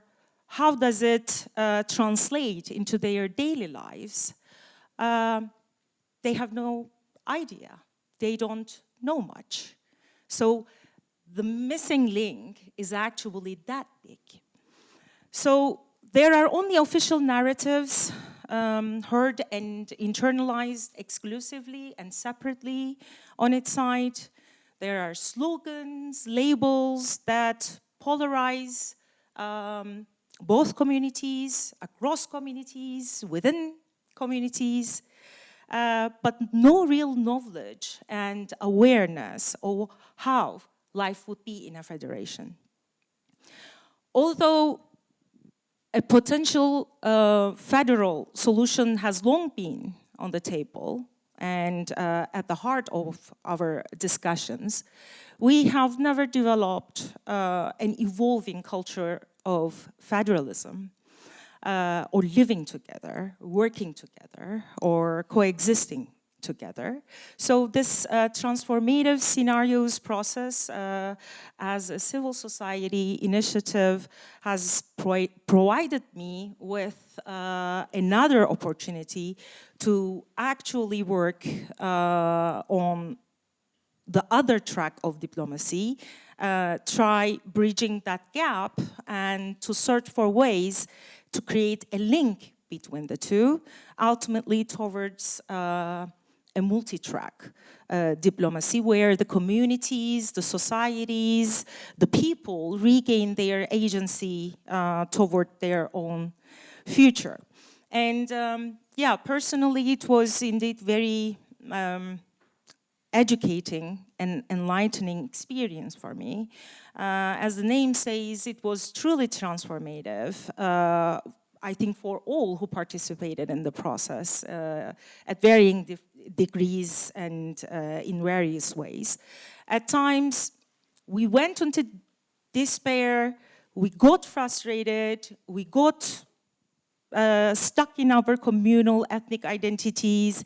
how does it translate into their daily lives? They have no idea. They don't know much. So the missing link is actually that big. So there are only official narratives heard and internalized exclusively and separately on its side. There are slogans, labels that polarize both communities, across communities, within communities, but no real knowledge and awareness of how life would be in a federation. Although a potential federal solution has long been on the table and at the heart of our discussions, we have never developed an evolving culture of federalism or living together, working together, or coexisting together. So this transformative scenarios process as a civil society initiative has provided me with another opportunity to actually work on the other track of diplomacy, try bridging that gap and to search for ways to create a link between the two, ultimately towards a multi-track diplomacy where the communities, the societies, the people regain their agency toward their own future. And yeah, personally, it was indeed very educating and enlightening experience for me. As the name says, it was truly transformative. I think for all who participated in the process at varying degrees and in various ways. At times, we went into despair, we got frustrated, we got stuck in our communal ethnic identities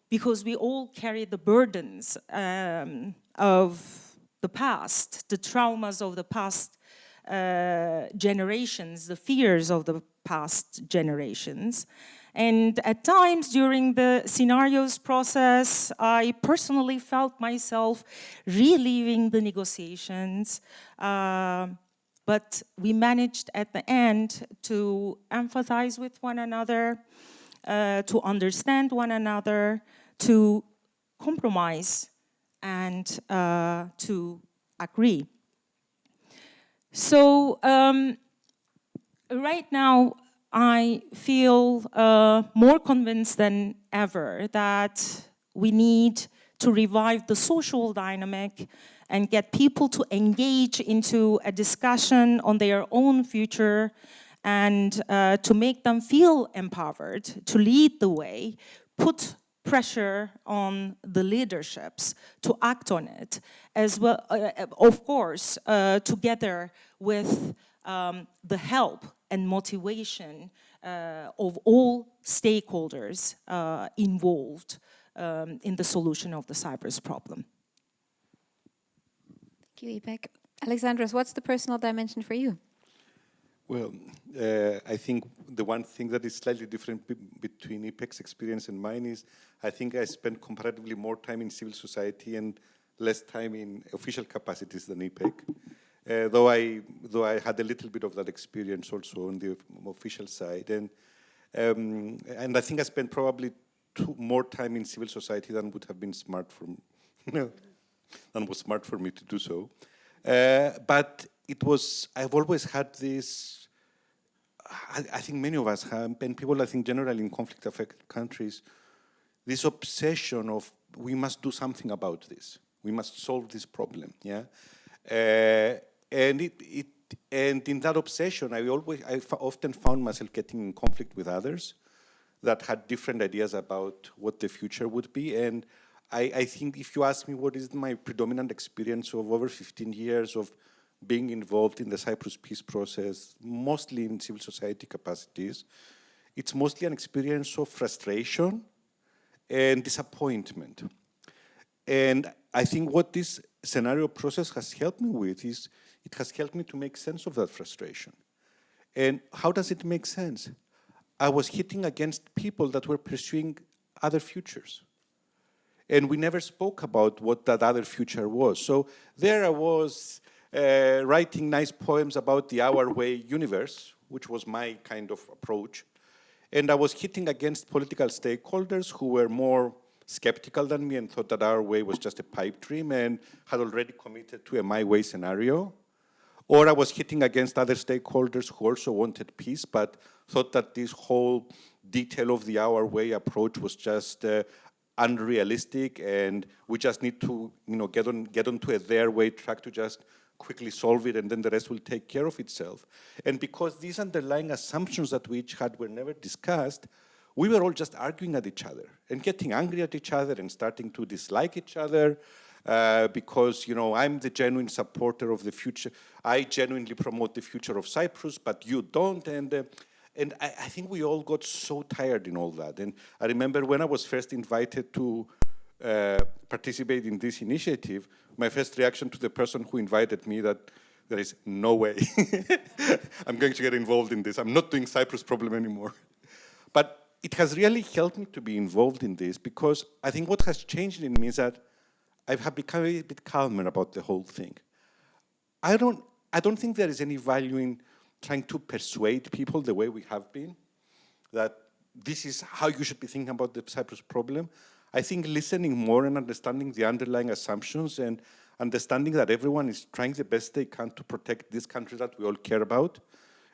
because we all carry the burdens of the past, the traumas of the past generations, the fears of the past generations. And at times during the scenarios process, I personally felt myself reliving the negotiations, but we managed at the end to empathize with one another, to understand one another, to compromise, and to agree. So right now, I feel more convinced than ever that we need to revive the social dynamic and get people to engage into a discussion on their own future and to make them feel empowered, to lead the way, put pressure on the leaderships to act on it, as well, of course, together with the help and motivation of all stakeholders involved in the solution of the Cyprus problem. Thank you, Ipek. Alexandros, what's the personal dimension for you? Well, I think the one thing that is slightly different between Ipek's experience and mine is I think I spent comparatively more time in civil society and less time in official capacities than Ipek. Though I had a little bit of that experience also on the official side, and I think I spent probably more time in civil society than would have been smart for than was smart for me to do so. But I've always had this. I think many of us have, and people I think generally in conflict-affected countries, this obsession of we must do something about this. We must solve this problem. Yeah. And in that obsession, I often found myself getting in conflict with others that had different ideas about what the future would be. And I think if you ask me what is my predominant experience of over 15 years of being involved in the Cyprus peace process, mostly in civil society capacities, it's mostly an experience of frustration and disappointment. And I think what this scenario process has helped me with is it has helped me to make sense of that frustration. And how does it make sense? I was hitting against people that were pursuing other futures. And we never spoke about what that other future was. So there I was writing nice poems about the our way universe, which was my kind of approach. And I was hitting against political stakeholders who were more skeptical than me and thought that our way was just a pipe dream and had already committed to a my way scenario. Or I was hitting against other stakeholders who also wanted peace, but thought that this whole detail of the our way approach was just unrealistic, and we just need to, get onto a their way track to just quickly solve it, and then the rest will take care of itself. And because these underlying assumptions that we each had were never discussed, we were all just arguing at each other and getting angry at each other and starting to dislike each other. Because, I'm the genuine supporter of the future. I genuinely promote the future of Cyprus, but you don't. And I think we all got so tired in all that. And I remember when I was first invited to participate in this initiative, my first reaction to the person who invited me that there is no way I'm going to get involved in this. I'm not doing Cyprus problem anymore. But it has really helped me to be involved in this because I think what has changed in me is that I have become a bit calmer about the whole thing. I don't think there is any value in trying to persuade people the way we have been, that this is how you should be thinking about the Cyprus problem. I think listening more and understanding the underlying assumptions and understanding that everyone is trying the best they can to protect this country that we all care about.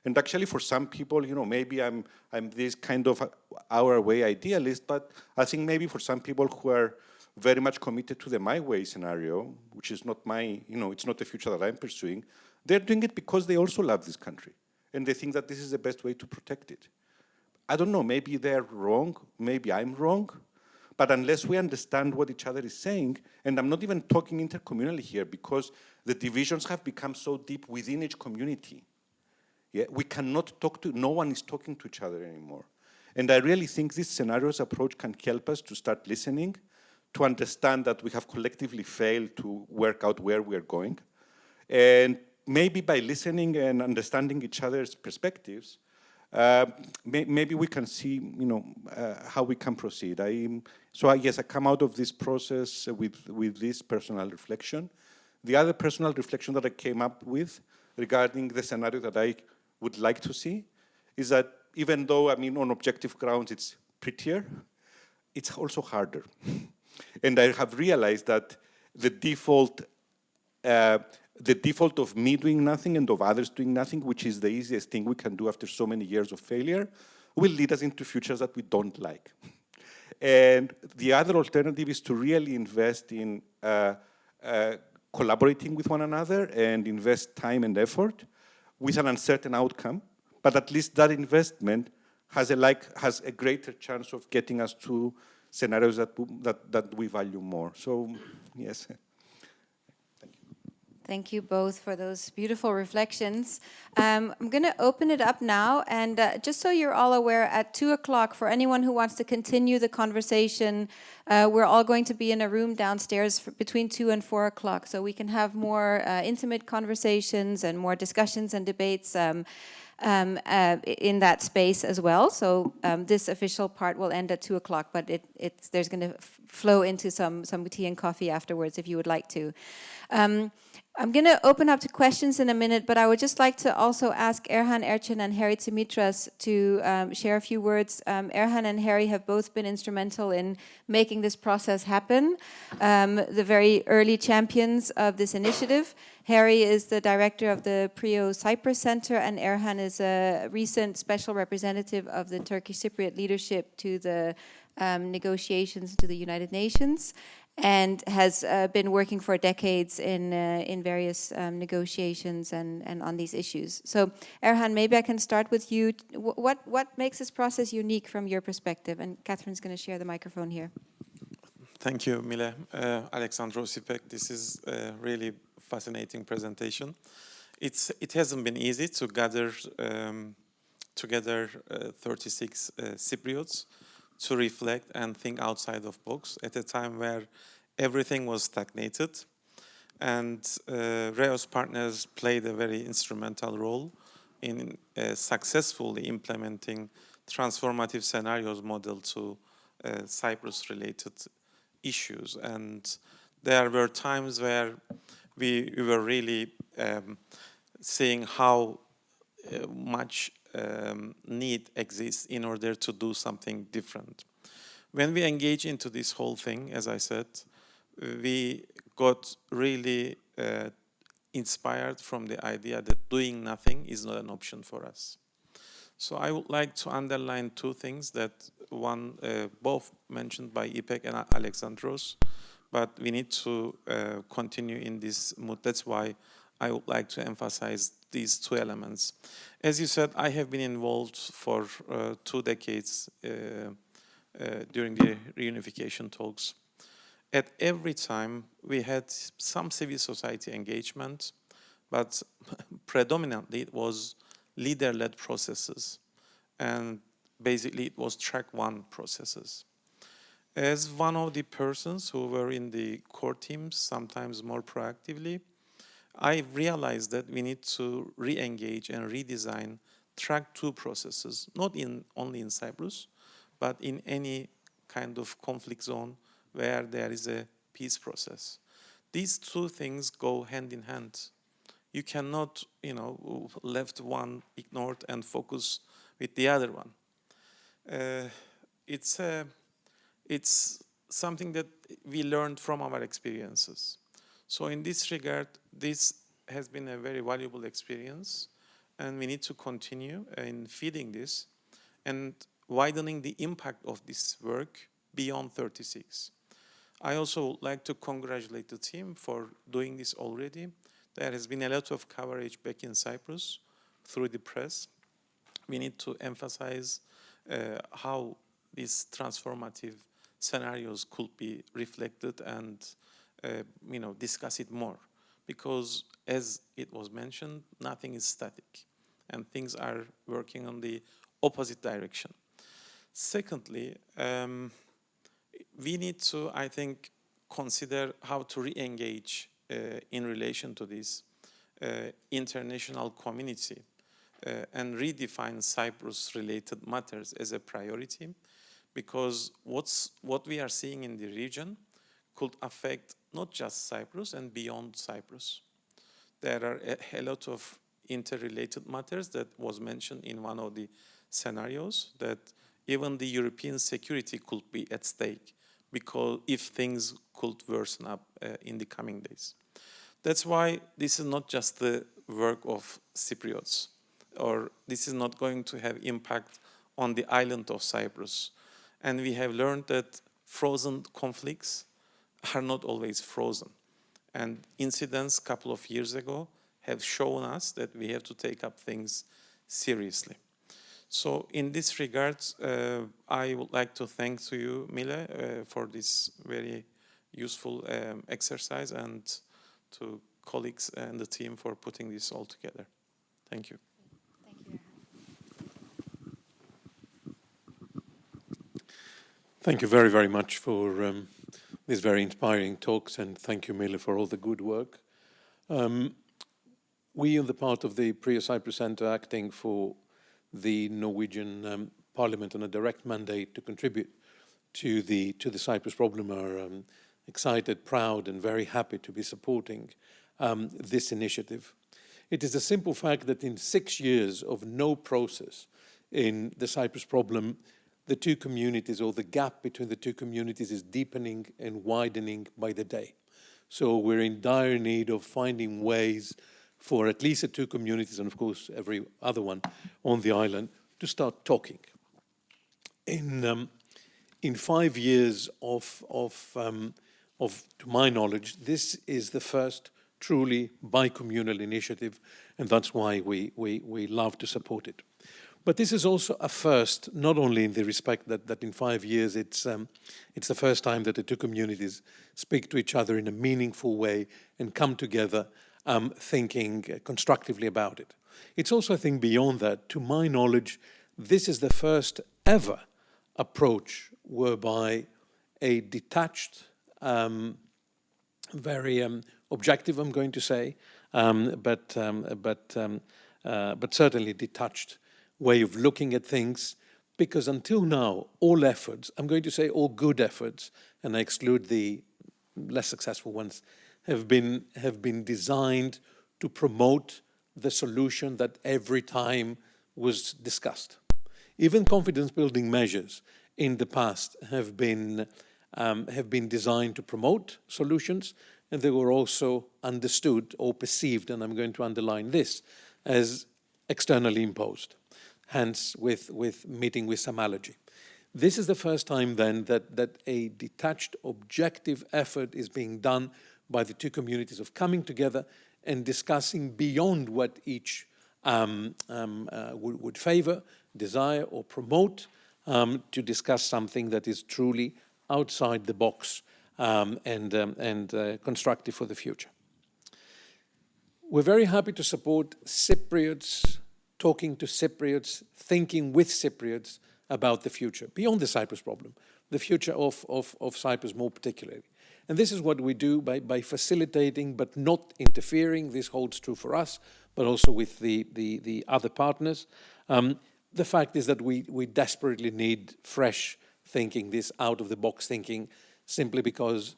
And actually for some people, maybe I'm this kind of our way idealist, but I think maybe for some people who are very much committed to the my way scenario, which is not my, it's not the future that I'm pursuing, they're doing it because they also love this country. And they think that this is the best way to protect it. I don't know, maybe they're wrong, maybe I'm wrong, but unless we understand what each other is saying, and I'm not even talking intercommunally here because the divisions have become so deep within each community. Yeah, we cannot no one is talking to each other anymore. And I really think this scenarios approach can help us to start listening, to understand that we have collectively failed to work out where we are going. And maybe by listening and understanding each other's perspectives, maybe we can see, how we can proceed. I come out of this process with this personal reflection. The other personal reflection that I came up with regarding the scenario that I would like to see is that even though, on objective grounds it's prettier, it's also harder. And I have realized that the default of me doing nothing and of others doing nothing, which is the easiest thing we can do after so many years of failure, will lead us into futures that we don't like. And the other alternative is to really invest in collaborating with one another and invest time and effort with an uncertain outcome, but at least that investment has a greater chance of getting us to scenarios that we value more. So, yes. Thank you both for those beautiful reflections. I'm going to open it up now, and just so you're all aware, at 2 o'clock, for anyone who wants to continue the conversation, we're all going to be in a room downstairs between 2 and 4 o'clock, so we can have more intimate conversations and more discussions and debates in that space as well. So this official part will end at 2 o'clock, but there's going to flow into some tea and coffee afterwards if you would like to. I'm going to open up to questions in a minute, but I would just like to also ask Erhan Erçin and Harry Dimitras to share a few words. Erhan and Harry have both been instrumental in making this process happen, the very early champions of this initiative. Harry is the director of the Prio Cyprus Center, and Erhan is a recent special representative of the Turkish Cypriot leadership to the negotiations to the United Nations, and has been working for decades in various negotiations and on these issues. So, Erhan, maybe I can start with you. What makes this process unique from your perspective? And Catherine's going to share the microphone here. Thank you, Mille. Alexandros, Ipek, this is a really fascinating presentation. It hasn't been easy to gather together 36 Cypriots to reflect and think outside of box at a time where everything was stagnated, and Reos partners played a very instrumental role in successfully implementing transformative scenarios model to Cyprus-related issues. And there were times where we were really seeing how much need exists in order to do something different. When we engage into this whole thing, as I said, we got really inspired from the idea that doing nothing is not an option for us. So I would like to underline two things that both mentioned by Ipek and Alexandros, but we need to continue in this mood. That's why I would like to emphasize these two elements. As you said, I have been involved for 2 decades during the reunification talks. At every time, we had some civil society engagement, but predominantly it was leader-led processes. and basically it was track 1 processes. As one of the persons who were in the core teams, sometimes more proactively, I realized that we need to re-engage and redesign track 2 processes, not only in Cyprus, but in any kind of conflict zone where there is a peace process. These 2 things go hand in hand. You cannot, left one ignored and focus with the other one. It's something that we learned from our experiences. So in this regard, this has been a very valuable experience, and we need to continue in feeding this and widening the impact of this work beyond 36. I also would like to congratulate the team for doing this already. There has been a lot of coverage back in Cyprus through the press. We need to emphasize how these transformative scenarios could be reflected and discuss it more. Because as it was mentioned, nothing is static and things are working on the opposite direction. Secondly, we need to, I think, consider how to re-engage in relation to this international community and redefine Cyprus-related matters as a priority, because what we are seeing in the region could affect not just Cyprus and beyond Cyprus. There are a lot of interrelated matters that was mentioned in one of the scenarios, that even the European security could be at stake because if things could worsen up in the coming days. That's why this is not just the work of Cypriots, or this is not going to have impact on the island of Cyprus. And we have learned that frozen conflicts are not always frozen. And incidents a couple of years ago have shown us that we have to take up things seriously. So in this regard, I would like to thank to you, Mille, for this very useful exercise, and to colleagues and the team for putting this all together. Thank you. Thank you. Thank you very, very much for these very inspiring talks, and thank you, Mille, for all the good work. We, on the part of the Pre-Cyprus Centre, acting for the Norwegian Parliament on a direct mandate to contribute to the Cyprus problem, are excited, proud, and very happy to be supporting this initiative. It is a simple fact that in 6 years of no process in the Cyprus problem, the 2 communities, or the gap between the 2 communities, is deepening and widening by the day. So we're in dire need of finding ways for at least the 2 communities, and of course every other one on the island, to start talking. In 5 years to my knowledge, this is the first truly bi-communal initiative, and that's why we love to support it. But this is also a first, not only in the respect that in 5 years it's the first time that the 2 communities speak to each other in a meaningful way and come together thinking constructively about it. It's also, I think, beyond that, to my knowledge, this is the first ever approach whereby a detached, very objective, I'm going to say, but certainly detached way of looking at things, because until now, all efforts, I'm going to say all good efforts, and I exclude the less successful ones, have been designed to promote the solution that every time was discussed. Even confidence-building measures in the past have been designed to promote solutions, and they were also understood or perceived, and I'm going to underline this, as externally imposed, hence with meeting with some allergy. This is the first time then that a detached, objective effort is being done by the 2 communities of coming together and discussing beyond what each would favor, desire, or promote, to discuss something that is truly outside the box and constructive for the future. We're very happy to support Cypriots talking to Cypriots, thinking with Cypriots about the future, beyond the Cyprus problem, the future of Cyprus more particularly. And this is what we do by facilitating but not interfering. This holds true for us, but also with the other partners. The fact is that we desperately need fresh thinking, this out-of-the-box thinking, simply because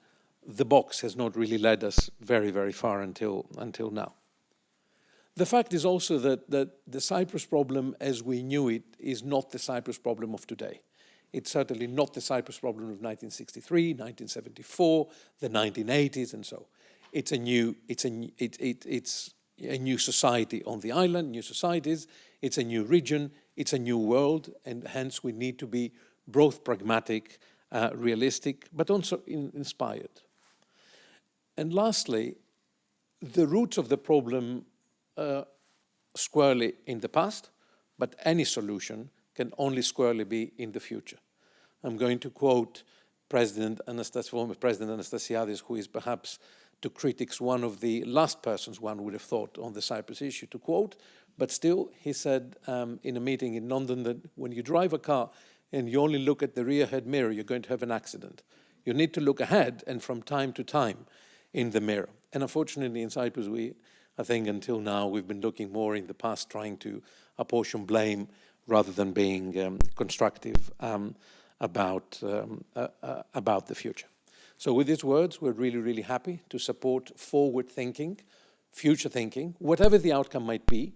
the box has not really led us very, very far until now. The fact is also that the Cyprus problem as we knew it is not the Cyprus problem of today. It's certainly not the Cyprus problem of 1963, 1974, the 1980s, and so. It's a new society on the island, new societies. It's a new region. It's a new world, and hence we need to be both pragmatic, realistic, but also inspired. And lastly, the roots of the problem squarely in the past, but any solution can only squarely be in the future. I'm going to quote former President Anastasiadis, who is perhaps to critics one of the last persons one would have thought on the Cyprus issue to quote, but still he said in a meeting in London that when you drive a car and you only look at the rear head mirror, you're going to have an accident. You need to look ahead and from time to time in the mirror. And unfortunately in Cyprus, I think until now, we've been looking more in the past, trying to apportion blame rather than being constructive about the future. So with these words, we're really, really happy to support forward thinking, future thinking, whatever the outcome might be,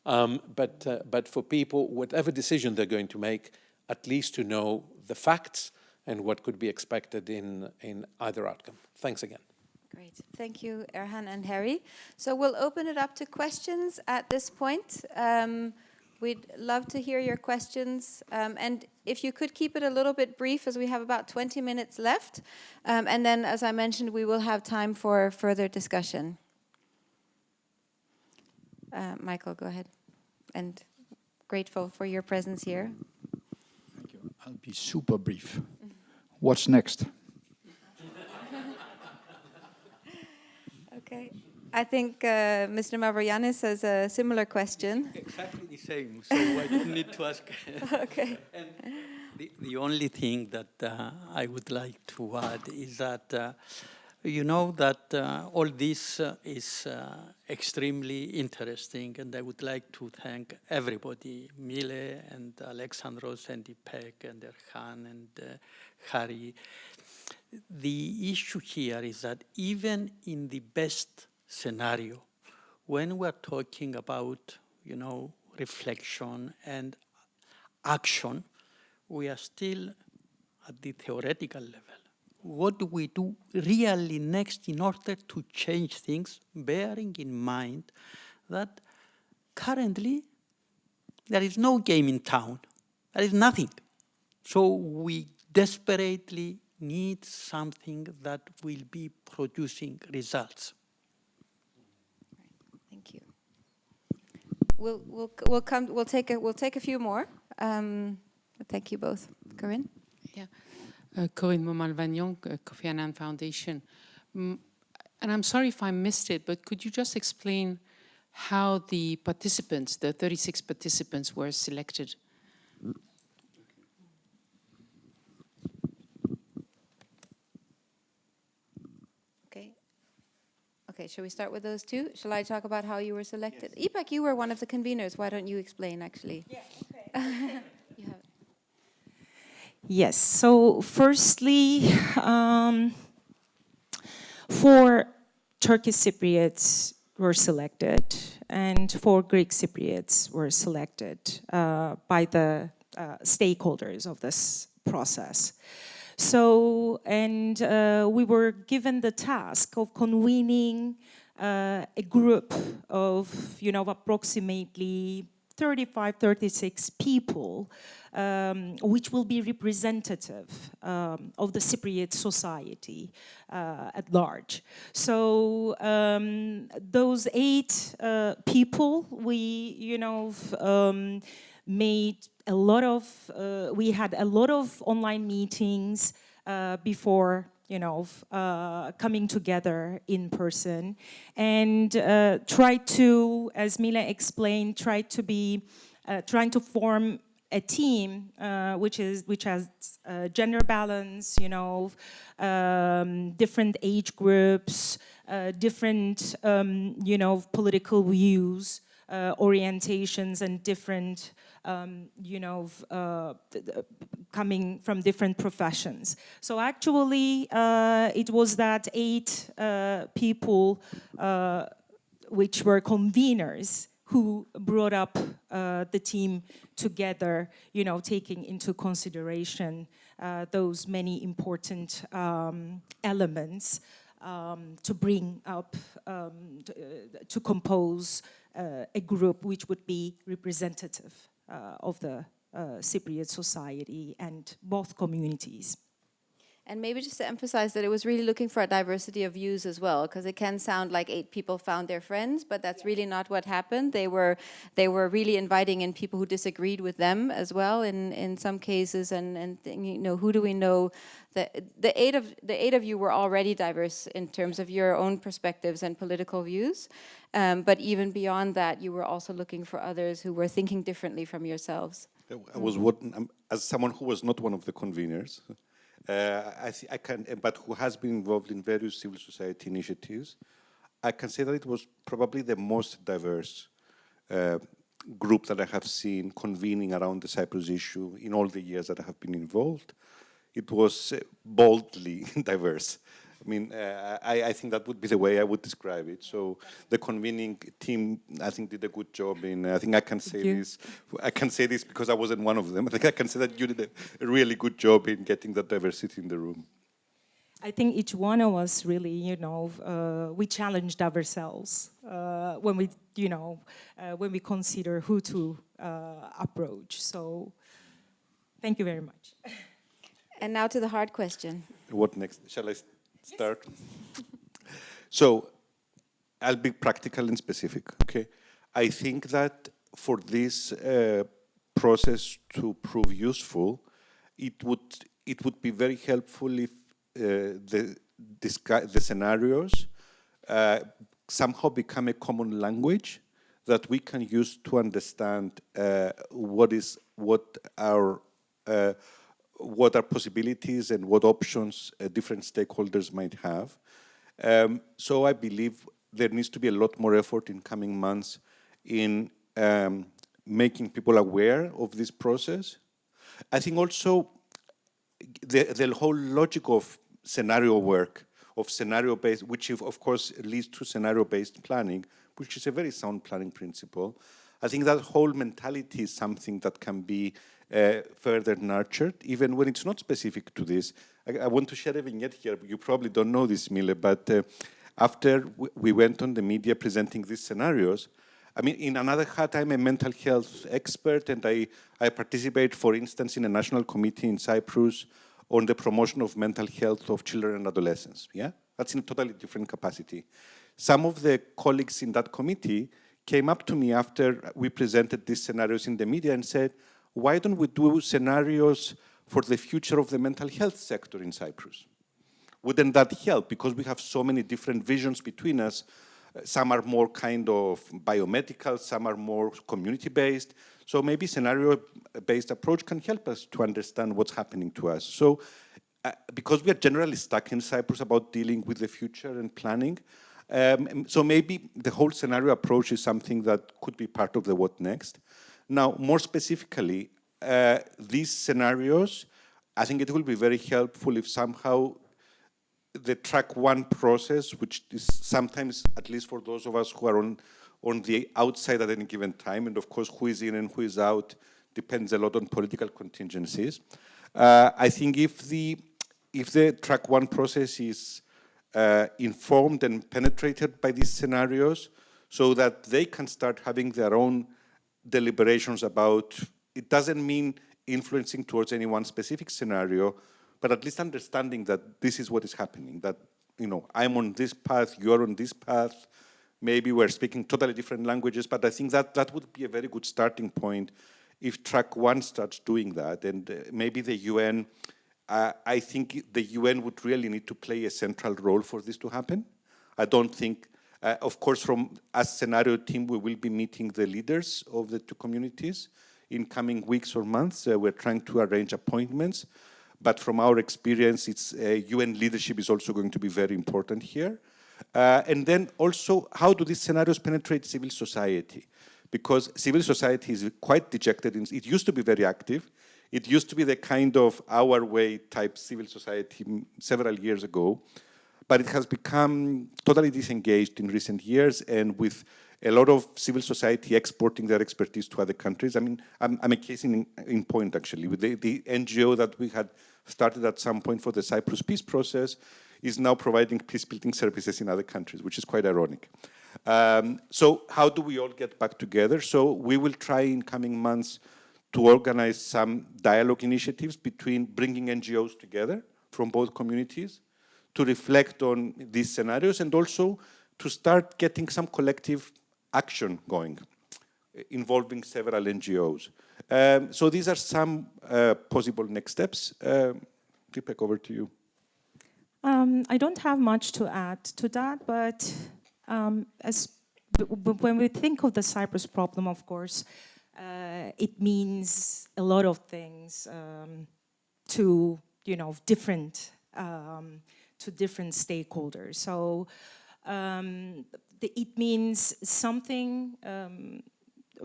but for people, whatever decision they're going to make, at least to know the facts and what could be expected in either outcome. Thanks again. Great. Thank you, Erhan and Harry. So we'll open it up to questions at this point. We'd love to hear your questions. And if you could keep it a little bit brief, as we have about 20 minutes left. And then, as I mentioned, we will have time for further discussion. Michael, go ahead. And grateful for your presence here. Thank you. I'll be super brief. What's next? Okay. I think Mr. Mavroyiannis has a similar question. Exactly the same, so I don't need to ask. Okay. And the only thing that I would like to add is that you know that all this is extremely interesting, and I would like to thank everybody, Mille and Alexandros and Ipek and Erhan and Harry. The issue here is that even in the best scenario, when we're talking about, reflection and action, we are still at the theoretical level. What do we do really next in order to change things, bearing in mind that currently there is no game in town, there is nothing. So we desperately need something that will be producing results. Thank you. We'll take a few more. Thank you both. Corinne? Yeah. Corinne Momal-Vagnon, Kofi Annan Foundation. And I'm sorry if I missed it, but could you just explain how the participants, the 36 participants, were selected? Okay, shall we start with those two? Shall I talk about how you were selected? Yes. Ipek, you were one of the conveners. Why don't you explain, actually? Yeah, okay. Yes, so firstly, four Turkish Cypriots were selected and four Greek Cypriots were selected by the stakeholders of this process. So, and we were given the task of convening a group of, approximately 35, 36 people, which will be representative of the Cypriot society at large. So those 8 people, we, made a lot of, we had a lot of online meetings before coming together in person and try to, as Mille explained, trying to form a team which has gender balance, different age groups, different political views, orientations, and different coming from different professions. So actually, it was that 8 people which were conveners who brought up the team together, taking into consideration those many important elements to bring up, to compose a group which would be representative of the Cypriot society and both communities. And maybe just to emphasize that it was really looking for a diversity of views as well, because it can sound like 8 people found their friends, but that's really not what happened. They were really inviting in people who disagreed with them as well in some cases, and who do we know? The eight of you were already diverse in terms of your own perspectives and political views, but even beyond that, you were also looking for others who were thinking differently from yourselves. I was as someone who was not one of the conveners. I can, but who has been involved in various civil society initiatives, I can say that it was probably the most diverse group that I have seen convening around the Cyprus issue in all the years that I have been involved. It was boldly diverse. I mean, I think that would be the way I would describe it. So the convening team, I think, did a good job in, I think I can say this. I can say this because I wasn't one of them. I think I can say that you did a really good job in getting that diversity in the room. I think each one of us really, we challenged ourselves when we consider who to approach. So thank you very much. And now to the hard question. What next? Shall I start? So I'll be practical and specific, okay? I think that for this process to prove useful, it would be very helpful if the scenarios somehow become a common language that we can use to understand what our possibilities and what options different stakeholders might have. So I believe there needs to be a lot more effort in coming months in making people aware of this process. I think also the whole logic of scenario work, of scenario-based, which of course leads to scenario-based planning, which is a very sound planning principle. I think that whole mentality is something that can be further nurtured, even when it's not specific to this. I want to share a vignette here. You probably don't know this, Mille, but after we went on the media presenting these scenarios, I mean, in another hat, I'm a mental health expert, and I participate, for instance, in a national committee in Cyprus on the promotion of mental health of children and adolescents. Yeah, that's in a totally different capacity. Some of the colleagues in that committee came up to me after we presented these scenarios in the media and said, why don't we do scenarios for the future of the mental health sector in Cyprus? Wouldn't that help? Because we have so many different visions between us. Some are more kind of biomedical, some are more community-based. So maybe scenario-based approach can help us to understand what's happening to us. So because we are generally stuck in Cyprus about dealing with the future and planning, so maybe the whole scenario approach is something that could be part of the what next. Now, more specifically, these scenarios, I think it will be very helpful if somehow the track one process, which is sometimes, at least for those of us who are on the outside at any given time, and of course who is in and who is out depends a lot on political contingencies. I think if the track one process is informed and penetrated by these scenarios so that they can start having their own deliberations about, it doesn't mean influencing towards any one specific scenario, but at least understanding that this is what is happening, that, you know, I'm on this path, you're on this path, maybe we're speaking totally different languages, but I think that would be a very good starting point if track one starts doing that, and maybe the UN I think the UN would really need to play a central role for this to happen. I don't think, of course, from as scenario team, we will be meeting the leaders of the two communities in coming weeks or months. We're trying to arrange appointments. But from our experience, UN leadership is also going to be very important here. And then also, how do these scenarios penetrate civil society? Because civil society is quite dejected. It used to be very active. It used to be the kind of our way type civil society several years ago. But it has become totally disengaged in recent years, and with a lot of civil society exporting their expertise to other countries. I mean, I'm a case in point, actually. With the NGO that we had started at some point for the Cyprus peace process is now providing peace-building services in other countries, which is quite ironic. So how do we all get back together? So we will try in coming months to organize some dialogue initiatives between bringing NGOs together from both communities to reflect on these scenarios, and also to start getting some collective action going involving several NGOs. So these are some possible next steps. Ipek, over to you. I don't have much to add to that, but when we think of the Cyprus problem, of course, it means a lot of things to different stakeholders. So it means something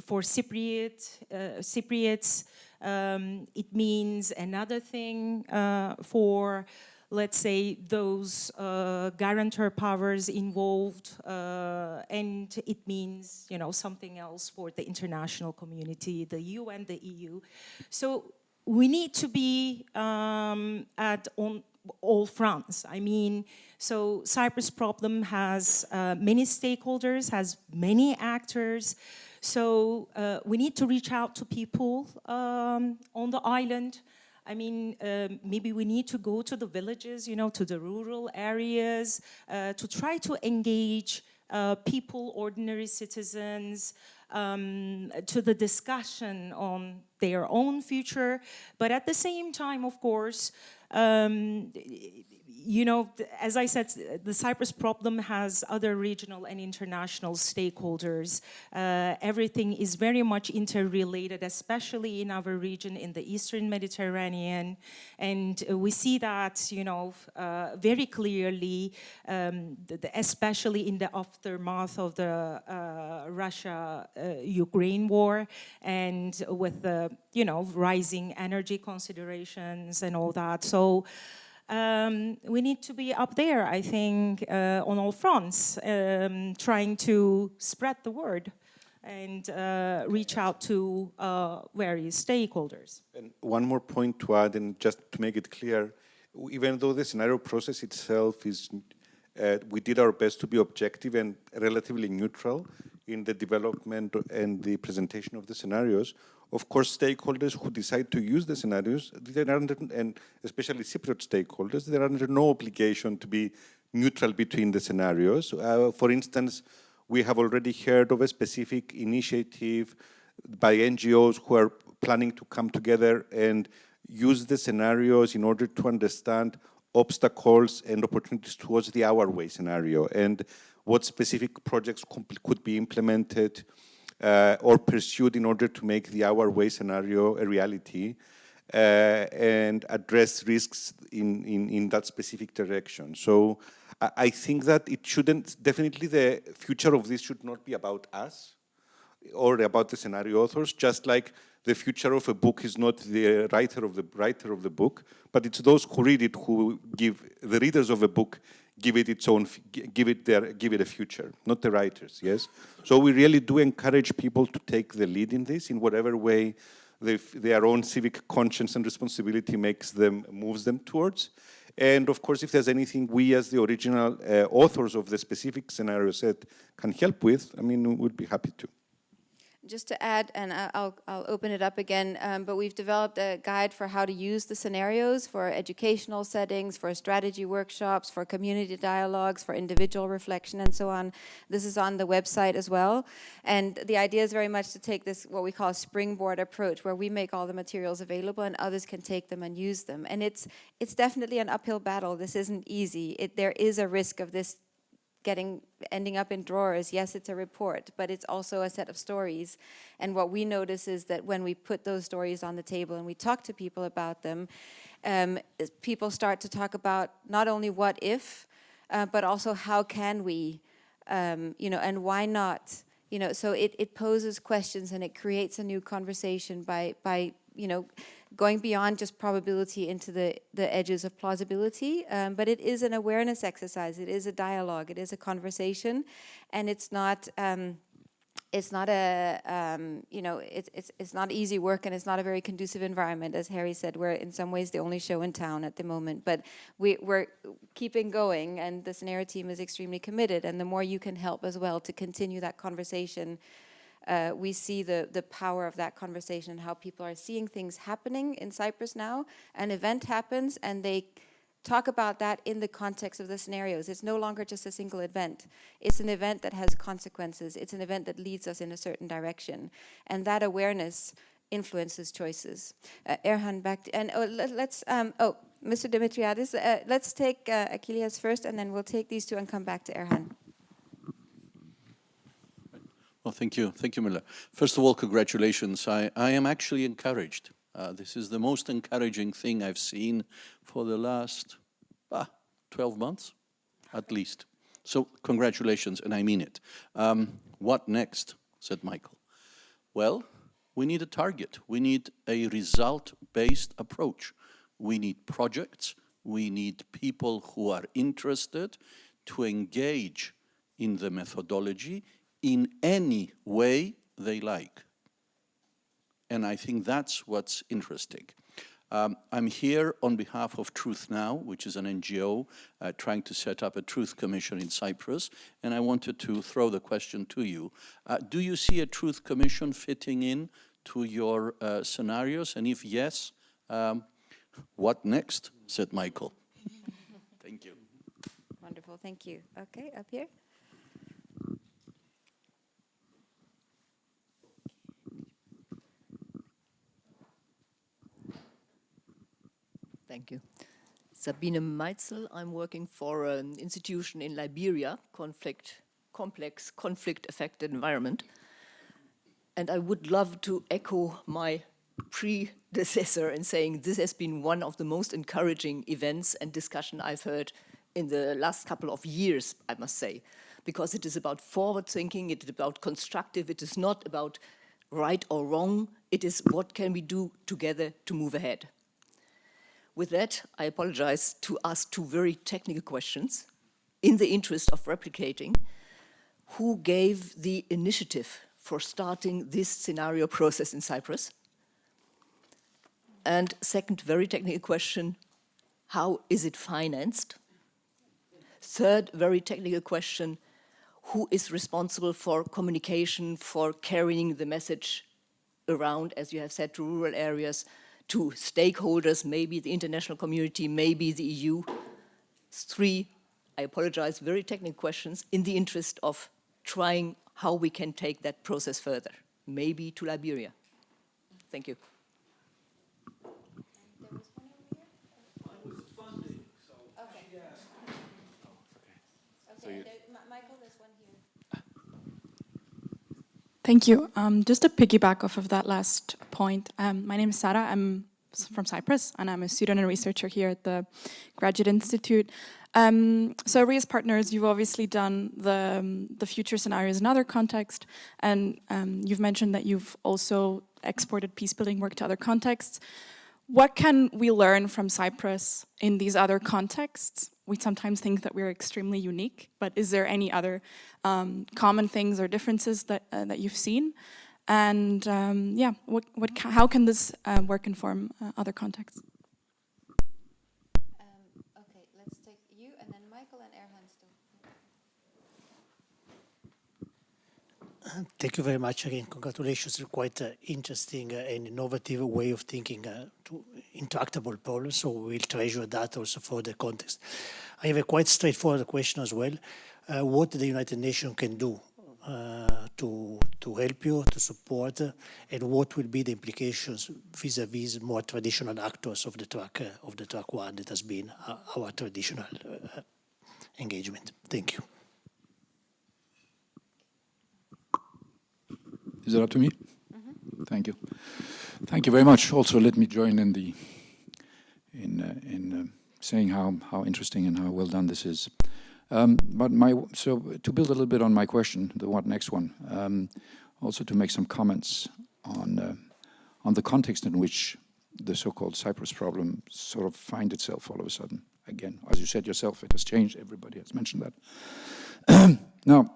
for Cypriots. It means another thing for, let's say, those guarantor powers involved, and it means something else for the international community, the UN, the EU. So we need to be on all fronts. I mean, so Cyprus problem has many stakeholders, has many actors. So we need to reach out to people on the island. I mean, maybe we need to go to the villages, to the rural areas, to try to engage people, ordinary citizens, to the discussion on their own future. But at the same time, of course, as I said, the Cyprus problem has other regional and international stakeholders. Everything is very much interrelated, especially in our region, in the Eastern Mediterranean. And we see that, very clearly, especially in the aftermath of the Russia-Ukraine war, and with the, rising energy considerations and all that. So we need to be up there, I think, on all fronts, trying to spread the word and reach out to various stakeholders. And one more point to add, and just to make it clear, even though the scenario process itself is, we did our best to be objective and relatively neutral in the development and the presentation of the scenarios. Of course, stakeholders who decide to use the scenarios, they're under, and especially Cypriot stakeholders, they're under no obligation to be neutral between the scenarios. For instance, we have already heard of a specific initiative by NGOs who are planning to come together and use the scenarios in order to understand obstacles and opportunities towards the Our Way scenario, and what specific projects could be implemented or pursued in order to make the Our Way scenario a reality and address risks in that specific direction. So I think that it shouldn't, definitely the future of this should not be about us or about the scenario authors, just like the future of a book is not the writer of the book, but it's those who read it who give, the readers of a book give it its own, give it a future, not the writers, yes? So we really do encourage people to take the lead in this, in whatever way their own civic conscience and responsibility moves them towards. And of course, if there's anything we as the original authors of the specific scenario set can help with, I mean, we would be happy to. just to add, and I'll open it up again, but we've developed a guide for how to use the scenarios for educational settings, for strategy workshops, for community dialogues, for individual reflection, and so on. This is on the website as well. And the idea is very much to take this, what we call a springboard approach, where we make all the materials available and others can take them and use them. And it's definitely an uphill battle. This isn't easy. There is a risk of this ending up in drawers. Yes, it's a report, but it's also a set of stories. And what we notice is that when we put those stories on the table and we talk to people about them, people start to talk about not only what if, but also how can we, and why not. So it poses questions and it creates a new conversation by going beyond just probability into the edges of plausibility. But it is an awareness exercise. It is a dialogue. It is a conversation, and it's not it's not easy work, and it's not a very conducive environment. As Harry said, we're in some ways the only show in town at the moment, but we're keeping going, and the scenario team is extremely committed, and the more you can help as well to continue that conversation, we see the power of that conversation and how people are seeing things happening in Cyprus now. An event happens and they talk about that in the context of the scenarios. It's no longer just a single event. It's an event that has consequences. It's an event that leads us in a certain direction. And that awareness influences choices. Erhan, back to, and let's, Mr. Dimitriadis, let's take Achilles first, and then we'll take these two and come back to Erhan. Well, thank you. Thank you, Mille. First of all, congratulations. I am actually encouraged. This is the most encouraging thing I've seen for the last 12 months, at least. So congratulations, and I mean it. What next, said Michael. Well, we need a target. We need a result-based approach. We need projects. We need people who are interested to engage in the methodology in any way they like. And I think that's what's interesting. I'm here on behalf of Truth Now, which is an NGO trying to set up a truth commission in Cyprus. And I wanted to throw the question to you. Do you see a truth commission fitting in to your scenarios? And if yes, what next, said Michael. Thank you. Wonderful, thank you. Okay, up here. Thank you. Sabine Meitzel, I'm working for an institution in Liberia, complex conflict-affected environment. And I would love to echo my predecessor in saying this has been one of the most encouraging events and discussion I've heard in the last couple of years, I must say, because it is about forward thinking, it is about constructive, it is not about right or wrong, it is what can we do together to move ahead. With that, I apologize to ask two very technical questions. In the interest of replicating, who gave the initiative for starting this scenario process in Cyprus? And second, very technical question, how is it financed? Third, very technical question, who is responsible for communication, for carrying the message around, as you have said, to rural areas, to stakeholders, maybe the international community, maybe the EU? Three, I apologize, very technical questions in the interest of trying how we can take that process further, maybe to Liberia. Thank you. Michael, there's one here. Thank you. Just to piggyback off of that last point, my name is Sarah. I'm from Cyprus, and I'm a student and researcher here at the Graduate Institute. So Reos Partners, you've obviously done the future scenarios in other contexts, and you've mentioned that you've also exported peace-building work to other contexts. What can we learn from Cyprus in these other contexts? We sometimes think that we're extremely unique, but is there any other common things or differences that you've seen? And yeah, how can this work inform other contexts? Okay, let's take you, and then Michael and Erhan Thank you very much again. Congratulations. It's quite interesting and innovative way of thinking to intractable problems. So we'll treasure that also for the context. I have a quite straightforward question as well. What the United Nations can do to help you, to support, and what will be the implications vis-a-vis more traditional actors of the track one that has been our traditional engagement. Thank you. Is it up to me? Thank you. Thank you very much. Also, let me join in the saying how interesting and how well done this is. So to build a little bit on my question, the next one, also to make some comments on the context in which the so-called Cyprus problem sort of find itself all of a sudden. Again, as you said yourself, it has changed. Everybody has mentioned that. Now,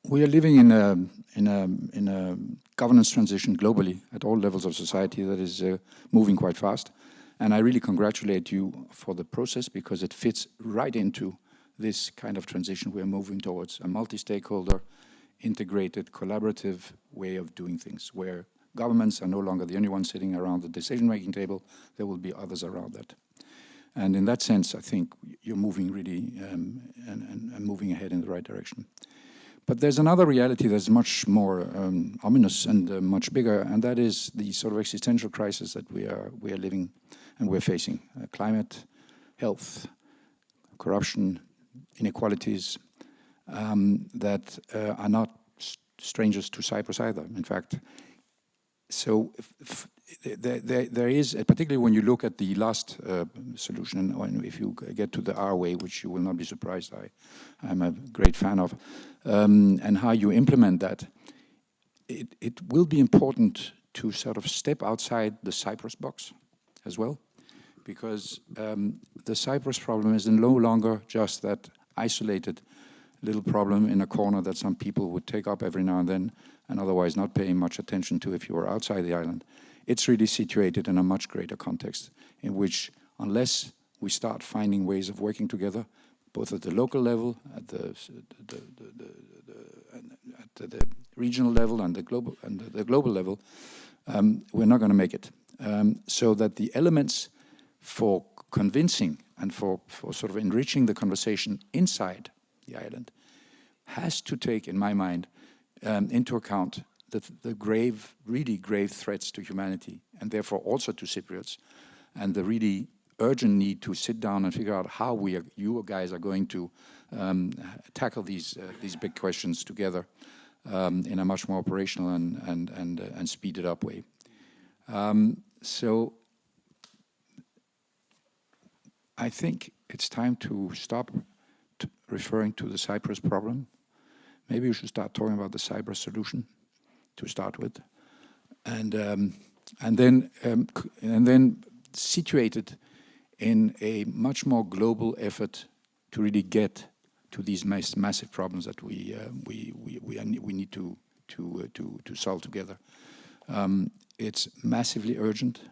we are living in a governance transition globally at all levels of society that is moving quite fast. And I really congratulate you for the process because it fits right into this kind of transition we're moving towards, a multi-stakeholder, integrated, collaborative way of doing things, where governments are no longer the only ones sitting around the decision-making table. There will be others around that. And in that sense, I think you're moving really and moving ahead in the right direction. But there's another reality that's much more ominous and much bigger, and that is the sort of existential crisis that we are living and we're facing. Climate, health, corruption, inequalities that are not strangers to Cyprus either. In fact, so there is, particularly when you look at the last solution, and if you get to the R way, which you will not be surprised, I'm a great fan of, and how you implement that, it will be important to sort of step outside the Cyprus box as well, because the Cyprus problem is no longer just that isolated little problem in a corner that some people would take up every now and then and otherwise not paying much attention to if you were outside the island. It's really situated in a much greater context in which, unless we start finding ways of working together, both at the local level, at the regional level and the global level, we're not going to make it. So that the elements for convincing and for sort of enriching the conversation inside the island has to take, in my mind, into account the grave, really grave threats to humanity, and therefore also to Cypriots, and the really urgent need to sit down and figure out how you guys are going to tackle these big questions together in a much more operational and speeded up way. So I think it's time to stop referring to the Cyprus problem. Maybe we should start talking about the Cyprus solution to start with, and then situated in a much more global effort to really get to these massive problems that we need to solve together. It's massively urgent,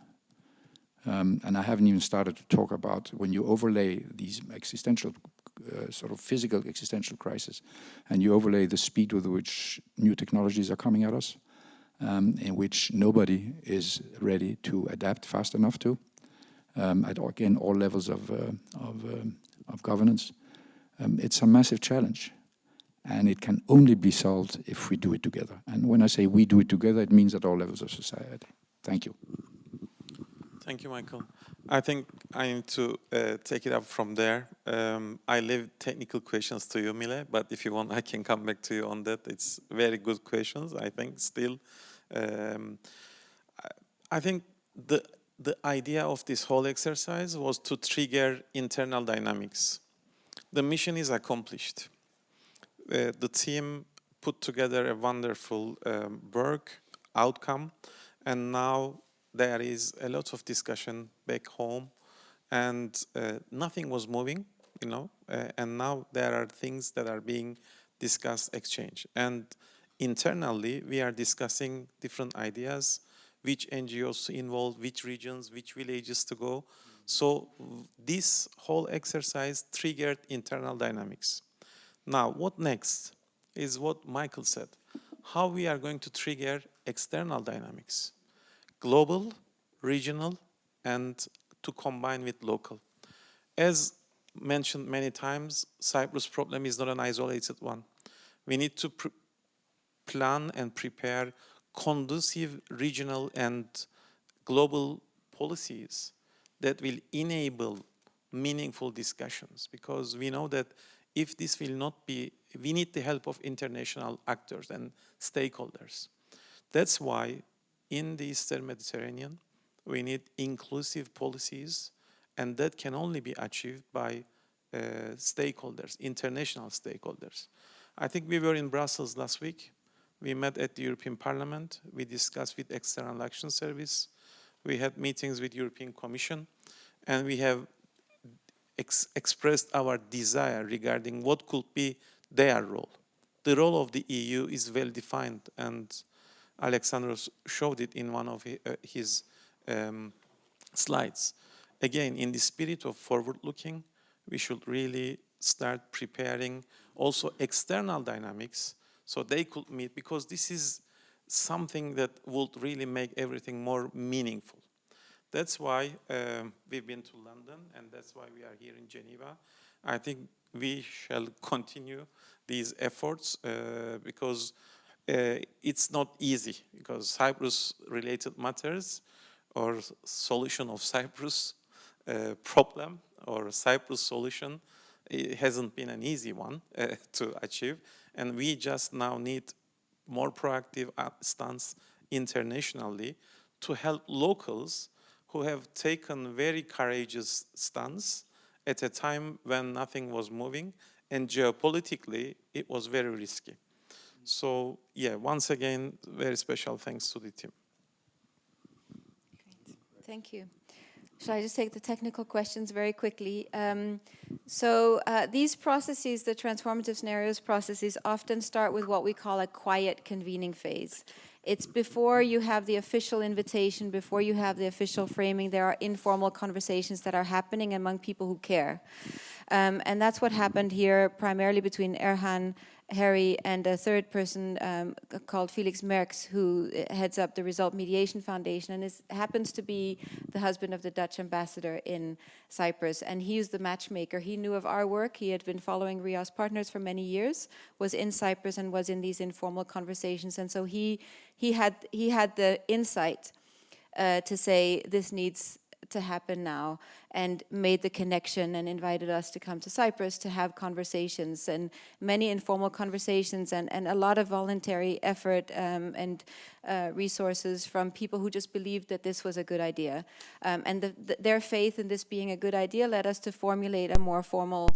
and I haven't even started to talk about when you overlay these existential sort of physical existential crisis, and you overlay the speed with which new technologies are coming at us, in which nobody is ready to adapt fast enough to, at again all levels of governance. It's a massive challenge, and it can only be solved if we do it together. And when I say we do it together, it means at all levels of society. Thank you. Thank you, Michael. I think I need to take it up from there. I leave technical questions to you, Mille, but if you want, I can come back to you on that. It's very good questions, I think, still. I think the idea of this whole exercise was to trigger internal dynamics. The mission is accomplished. The team put together a wonderful work outcome, and now there is a lot of discussion back home, and nothing was moving, you know, and now there are things that are being discussed, exchanged. And internally, we are discussing different ideas, which NGOs to involve, which regions, which villages to go. So this whole exercise triggered internal dynamics. Now, what next is what Michael said. how we are going to trigger external dynamics, global, regional, and to combine with local. As mentioned many times, Cyprus problem is not an isolated one. We need to plan and prepare conducive regional and global policies that will enable meaningful discussions, because we know that if this will not be, we need the help of international actors and stakeholders. That's why in the Eastern Mediterranean, we need inclusive policies, and that can only be achieved by stakeholders, international stakeholders. I think we were in Brussels last week. We met at the European Parliament. We discussed with External Action Service. We had meetings with European Commission, and we have expressed our desire regarding what could be their role. The role of the EU is well defined, and Alexandros showed it in one of his slides. Again, in the spirit of forward-looking, we should really start preparing also external dynamics so they could meet, because this is something that would really make everything more meaningful. That's why we've been to London, and that's why we are here in Geneva. I think we shall continue these efforts because it's not easy, because Cyprus-related matters or solution of Cyprus problem or Cyprus solution, it hasn't been an easy one to achieve, and we just now need more proactive stance internationally to help locals who have taken very courageous stance at a time when nothing was moving, and geopolitically it was very risky. So yeah, once again, very special thanks to the team. Great. Thank you. Shall I just take the technical questions very quickly? These processes, the transformative scenarios processes, often start with what we call a quiet convening phase. It's before you have the official invitation, before you have the official framing, there are informal conversations that are happening among people who care. And that's what happened here, primarily between Erhan, Harry, and a third person called Felix Merckx, who heads up the Result Mediation Foundation and happens to be the husband of the Dutch ambassador in Cyprus. And he's the matchmaker. He knew of our work. He had been following Reos Partners for many years, was in Cyprus and was in these informal conversations. And so he had the insight to say this needs to happen now, and made the connection and invited us to come to Cyprus to have conversations, and many informal conversations, and a lot of voluntary effort and resources from people who just believed that this was a good idea. And their faith in this being a good idea led us to formulate a more formal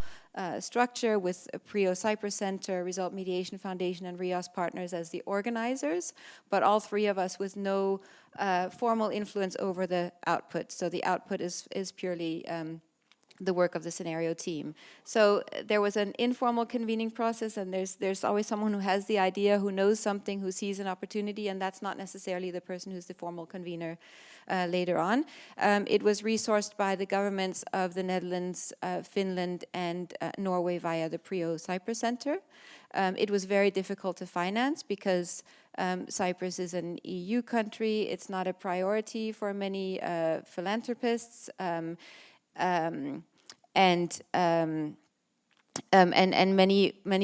structure with PRIO Cyprus Center, Result Mediation Foundation, and Reos Partners as the organizers, but all three of us with no formal influence over the output. So the output is purely the work of the scenario team. So there was an informal convening process, and there's always someone who has the idea, who knows something, who sees an opportunity, and that's not necessarily the person who's the formal convener later on. It was resourced by the governments of the Netherlands, Finland, and Norway via the PRIO Cyprus Center. It was very difficult to finance because Cyprus is an EU country. It's not a priority for many philanthropists, and many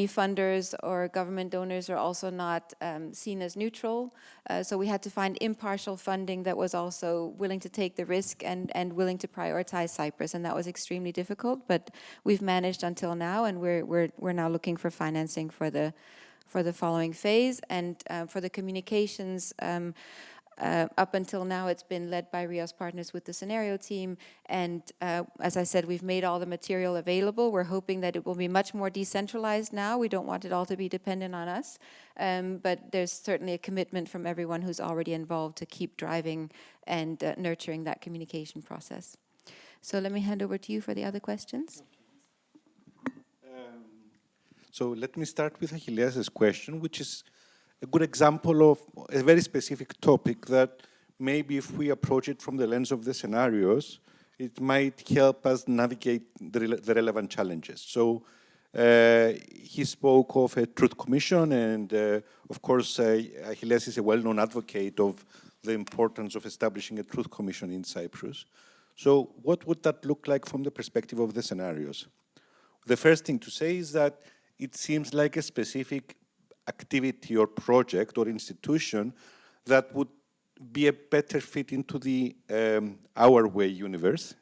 funders or government donors are also not seen as neutral. So we had to find impartial funding that was also willing to take the risk and willing to prioritize Cyprus, and that was extremely difficult. But we've managed until now, and we're now looking for financing for the following phase, and for the communications. Up until now, it's been led by Reos Partners with the scenario team, and as I said, we've made all the material available. We're hoping that it will be much more decentralized now. We don't want it all to be dependent on us, but there's certainly a commitment from everyone who's already involved to keep driving and nurturing that communication process. So let me hand over to you for the other questions. So let me start with Achilleas' question, which is a good example of a very specific topic that maybe if we approach it from the lens of the scenarios, it might help us navigate the relevant challenges. So He spoke of a truth commission, and of course, Achilles is a well-known advocate of the importance of establishing a truth commission in Cyprus. So what would that look like from the perspective of the scenarios? The first thing to say is that it seems like a specific activity or project or institution that would be a better fit into the Our Way universe,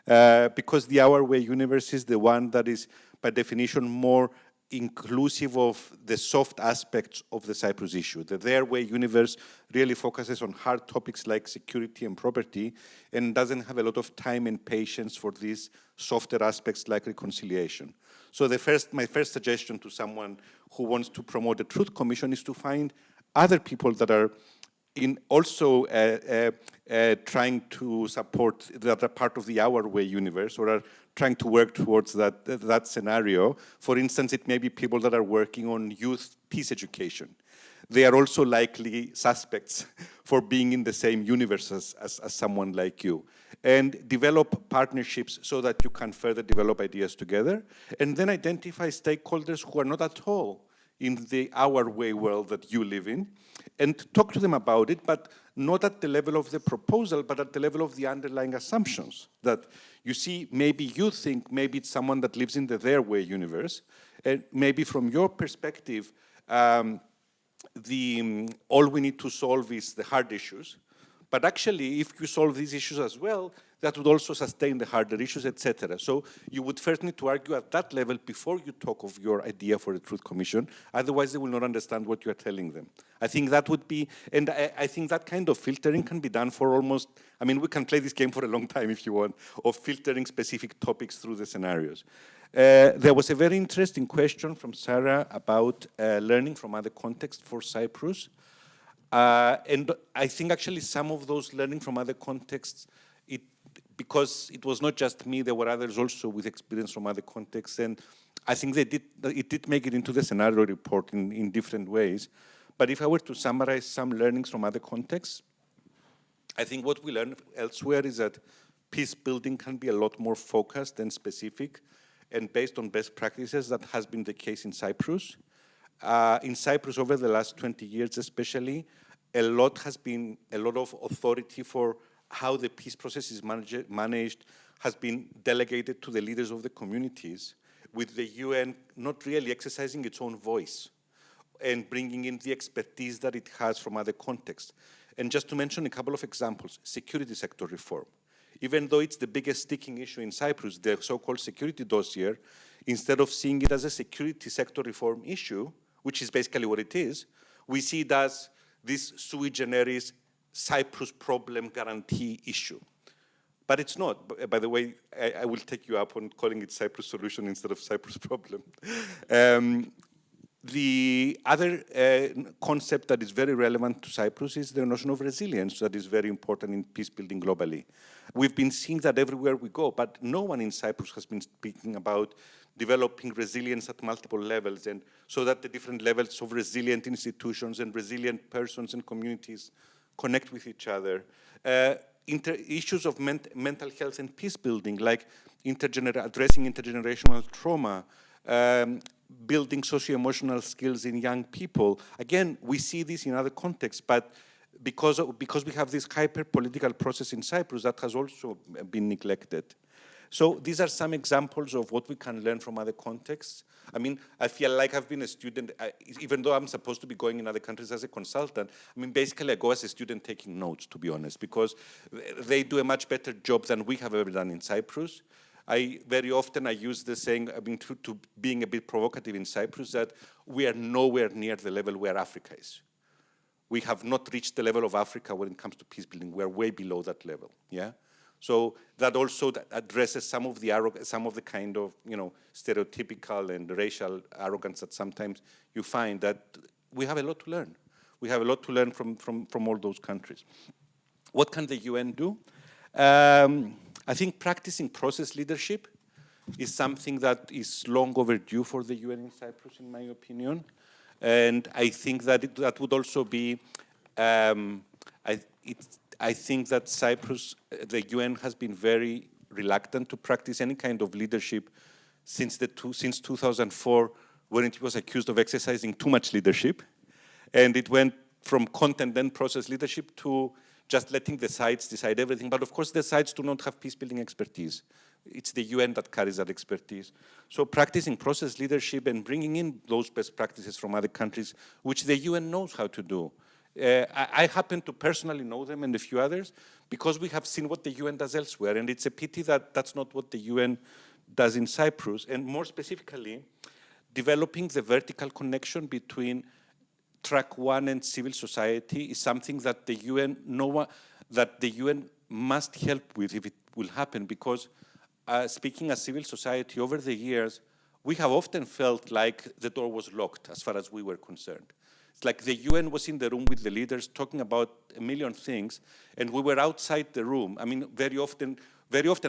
because the Our Way universe is the one that is, by definition, more inclusive of the soft aspects of the Cyprus issue. The Their Way universe really focuses on hard topics like security and property and doesn't have a lot of time and patience for these softer aspects like reconciliation. So my first suggestion to someone who wants to promote a truth commission is to find other people that are also trying to support that are part of the Our Way universe or are trying to work towards that scenario. For instance, it may be people that are working on youth peace education. They are also likely suspects for being in the same universe as someone like you. And develop partnerships so that you can further develop ideas together. And then identify stakeholders who are not at all in the Our Way world that you live in, and talk to them about it, but not at the level of the proposal, but at the level of the underlying assumptions. That you see, maybe you think maybe it's someone that lives in the Their Way universe, and maybe from your perspective, all we need to solve is the hard issues. But actually, if you solve these issues as well, that would also sustain the harder issues, etc. So you would first need to argue at that level before you talk of your idea for a truth commission. Otherwise, they will not understand what you are telling them. I think that would be, and I think that kind of filtering can be done for almost, I mean, we can play this game for a long time if you want, of filtering specific topics through the scenarios. There was a very interesting question from Sarah about learning from other contexts for Cyprus. And I think actually some of those learning from other contexts, because it was not just me, there were others also with experience from other contexts, and I think it did make it into the scenario report in different ways. But if I were to summarize some learnings from other contexts, I think what we learned elsewhere is that peace building can be a lot more focused and specific and based on best practices. That has been the case in Cyprus. In Cyprus, over the last 20 years especially, a lot of authority for how the peace process is managed has been delegated to the leaders of the communities, with the UN not really exercising its own voice and bringing in the expertise that it has from other contexts. And just to mention a couple of examples, security sector reform. Even though it's the biggest sticking issue in Cyprus, the so-called security dossier, instead of seeing it as a security sector reform issue, which is basically what it is, we see it as this sui generis Cyprus problem guarantee issue. But it's not. By the way, I will take you up on calling it Cyprus solution instead of Cyprus problem. The other concept that is very relevant to Cyprus is the notion of resilience that is very important in peace building globally. We've been seeing that everywhere we go, but no one in Cyprus has been speaking about developing resilience at multiple levels, and so that the different levels of resilient institutions and resilient persons and communities connect with each other. Issues of mental health and peace building, like addressing intergenerational trauma, building socio-emotional skills in young people. Again, we see this in other contexts, but because we have this hyper-political process in Cyprus, that has also been neglected. So these are some examples of what we can learn from other contexts. I mean, I feel like I've been a student, even though I'm supposed to be going in other countries as a consultant, I mean, basically I go as a student taking notes, to be honest, because they do a much better job than we have ever done in Cyprus. Very often I use the saying, I mean, to being a bit provocative in Cyprus, that we are nowhere near the level where Africa is. We have not reached the level of Africa when it comes to peace building. We're way below that level, yeah? So that also addresses some of the kind of, stereotypical and racial arrogance that sometimes you find, that we have a lot to learn. We have a lot to learn from all those countries. What can the UN do? I think practicing process leadership is something that is long overdue for the UN in Cyprus, in my opinion. And I think that that would also be, I think that Cyprus, the UN has been very reluctant to practice any kind of leadership since 2004, when it was accused of exercising too much leadership. And it went from content and process leadership to just letting the sides decide everything. But of course, the sides do not have peace-building expertise. It's the UN that carries that expertise. So practicing process leadership and bringing in those best practices from other countries, which the UN knows how to do. I happen to personally know them and a few others because we have seen what the UN does elsewhere. And it's a pity that that's not what the UN does in Cyprus. And more specifically, developing the vertical connection between track one and civil society is something that the UN must help with if it will happen, because speaking as civil society over the years, we have often felt like the door was locked as far as we were concerned. It's like the UN was in the room with the leaders talking about a million things, and we were outside the room. I mean, very often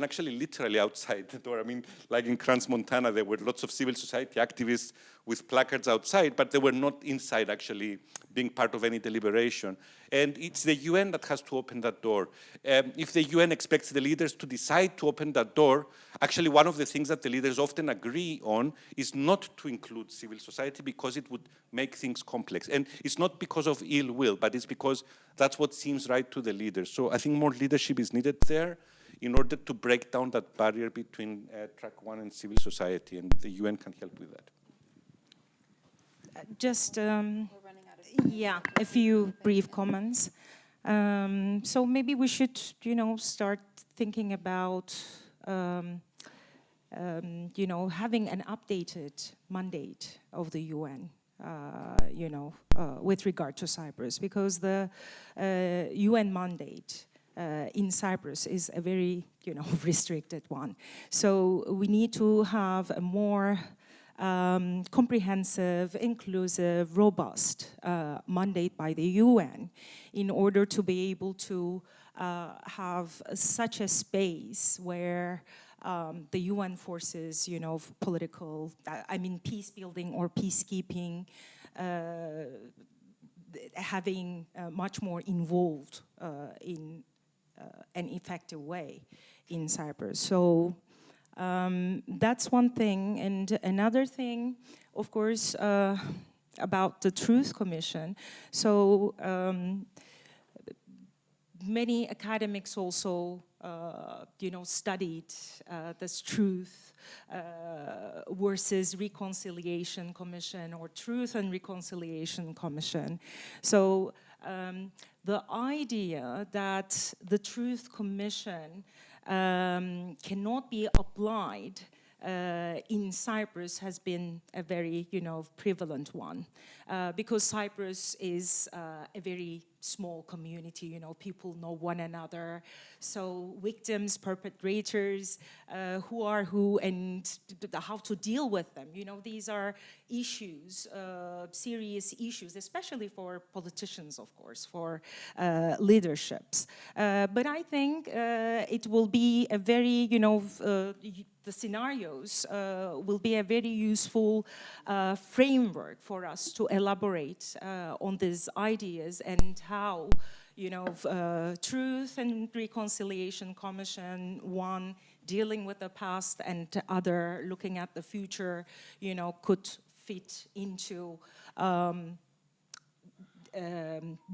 actually literally outside the door. I mean, like in Crans, Montana, there were lots of civil society activists with placards outside, but they were not inside actually being part of any deliberation. And it's the UN that has to open that door. If the UN expects the leaders to decide to open that door, actually one of the things that the leaders often agree on is not to include civil society because it would make things complex. And it's not because of ill will, but it's because that's what seems right to the leaders. So I think more leadership is needed there in order to break down that barrier between track one and civil society, and the UN can help with that. Just, yeah, a few brief comments. So maybe we should, start thinking about, having an updated mandate of the UN, with regard to Cyprus, because the UN mandate in Cyprus is a very, restricted one. So we need to have a more comprehensive, inclusive, robust mandate by the UN in order to be able to have such a space where the UN forces, political, peace building or peacekeeping, having much more involved in an effective way in Cyprus. So that's one thing. And another thing, of course, about the Truth Commission. So many academics also, studied this Truth versus Reconciliation Commission or Truth and Reconciliation Commission. So the idea that the Truth Commission cannot be applied in Cyprus has been a very, prevalent one, because Cyprus is a very small community, people know one another. So victims, perpetrators, who are who, and how to deal with them. These are issues, serious issues, especially for politicians, of course, for leaderships. But I think it will be a very, the scenarios will be a very useful framework for us to elaborate on these ideas and how, Truth and Reconciliation Commission, one dealing with the past and other looking at the future, could fit into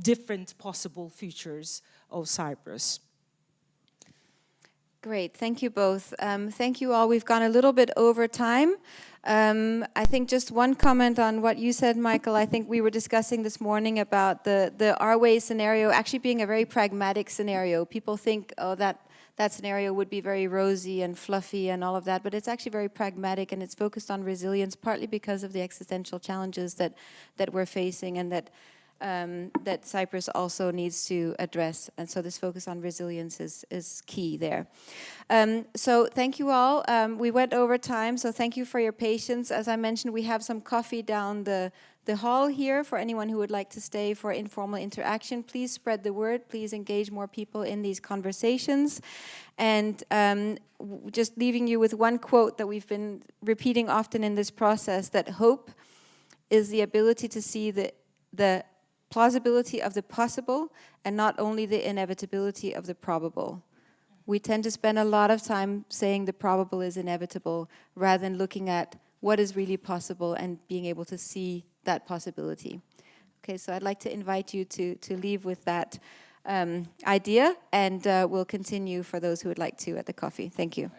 different possible futures of Cyprus. Great, thank you both. Thank you all. We've gone a little bit over time. I think just one comment on what you said, Michael. I think we were discussing this morning about the our way scenario actually being a very pragmatic scenario. People think, oh, that scenario would be very rosy and fluffy and all of that, but it's actually very pragmatic, and it's focused on resilience, partly because of the existential challenges that we're facing and that Cyprus also needs to address. And so this focus on resilience is key there. So thank you all. We went over time, so thank you for your patience. As I mentioned, we have some coffee down the hall here for anyone who would like to stay for informal interaction. Please spread the word. Please engage more people in these conversations. And just leaving you with one quote that we've been repeating often in this process, that hope is the ability to see the plausibility of the possible and not only the inevitability of the probable. we tend to spend a lot of time saying the probable is inevitable rather than looking at what is really possible and being able to see that possibility. Okay, so I'd like to invite you to leave with that idea, and we'll continue for those who would like to at the coffee. Thank you.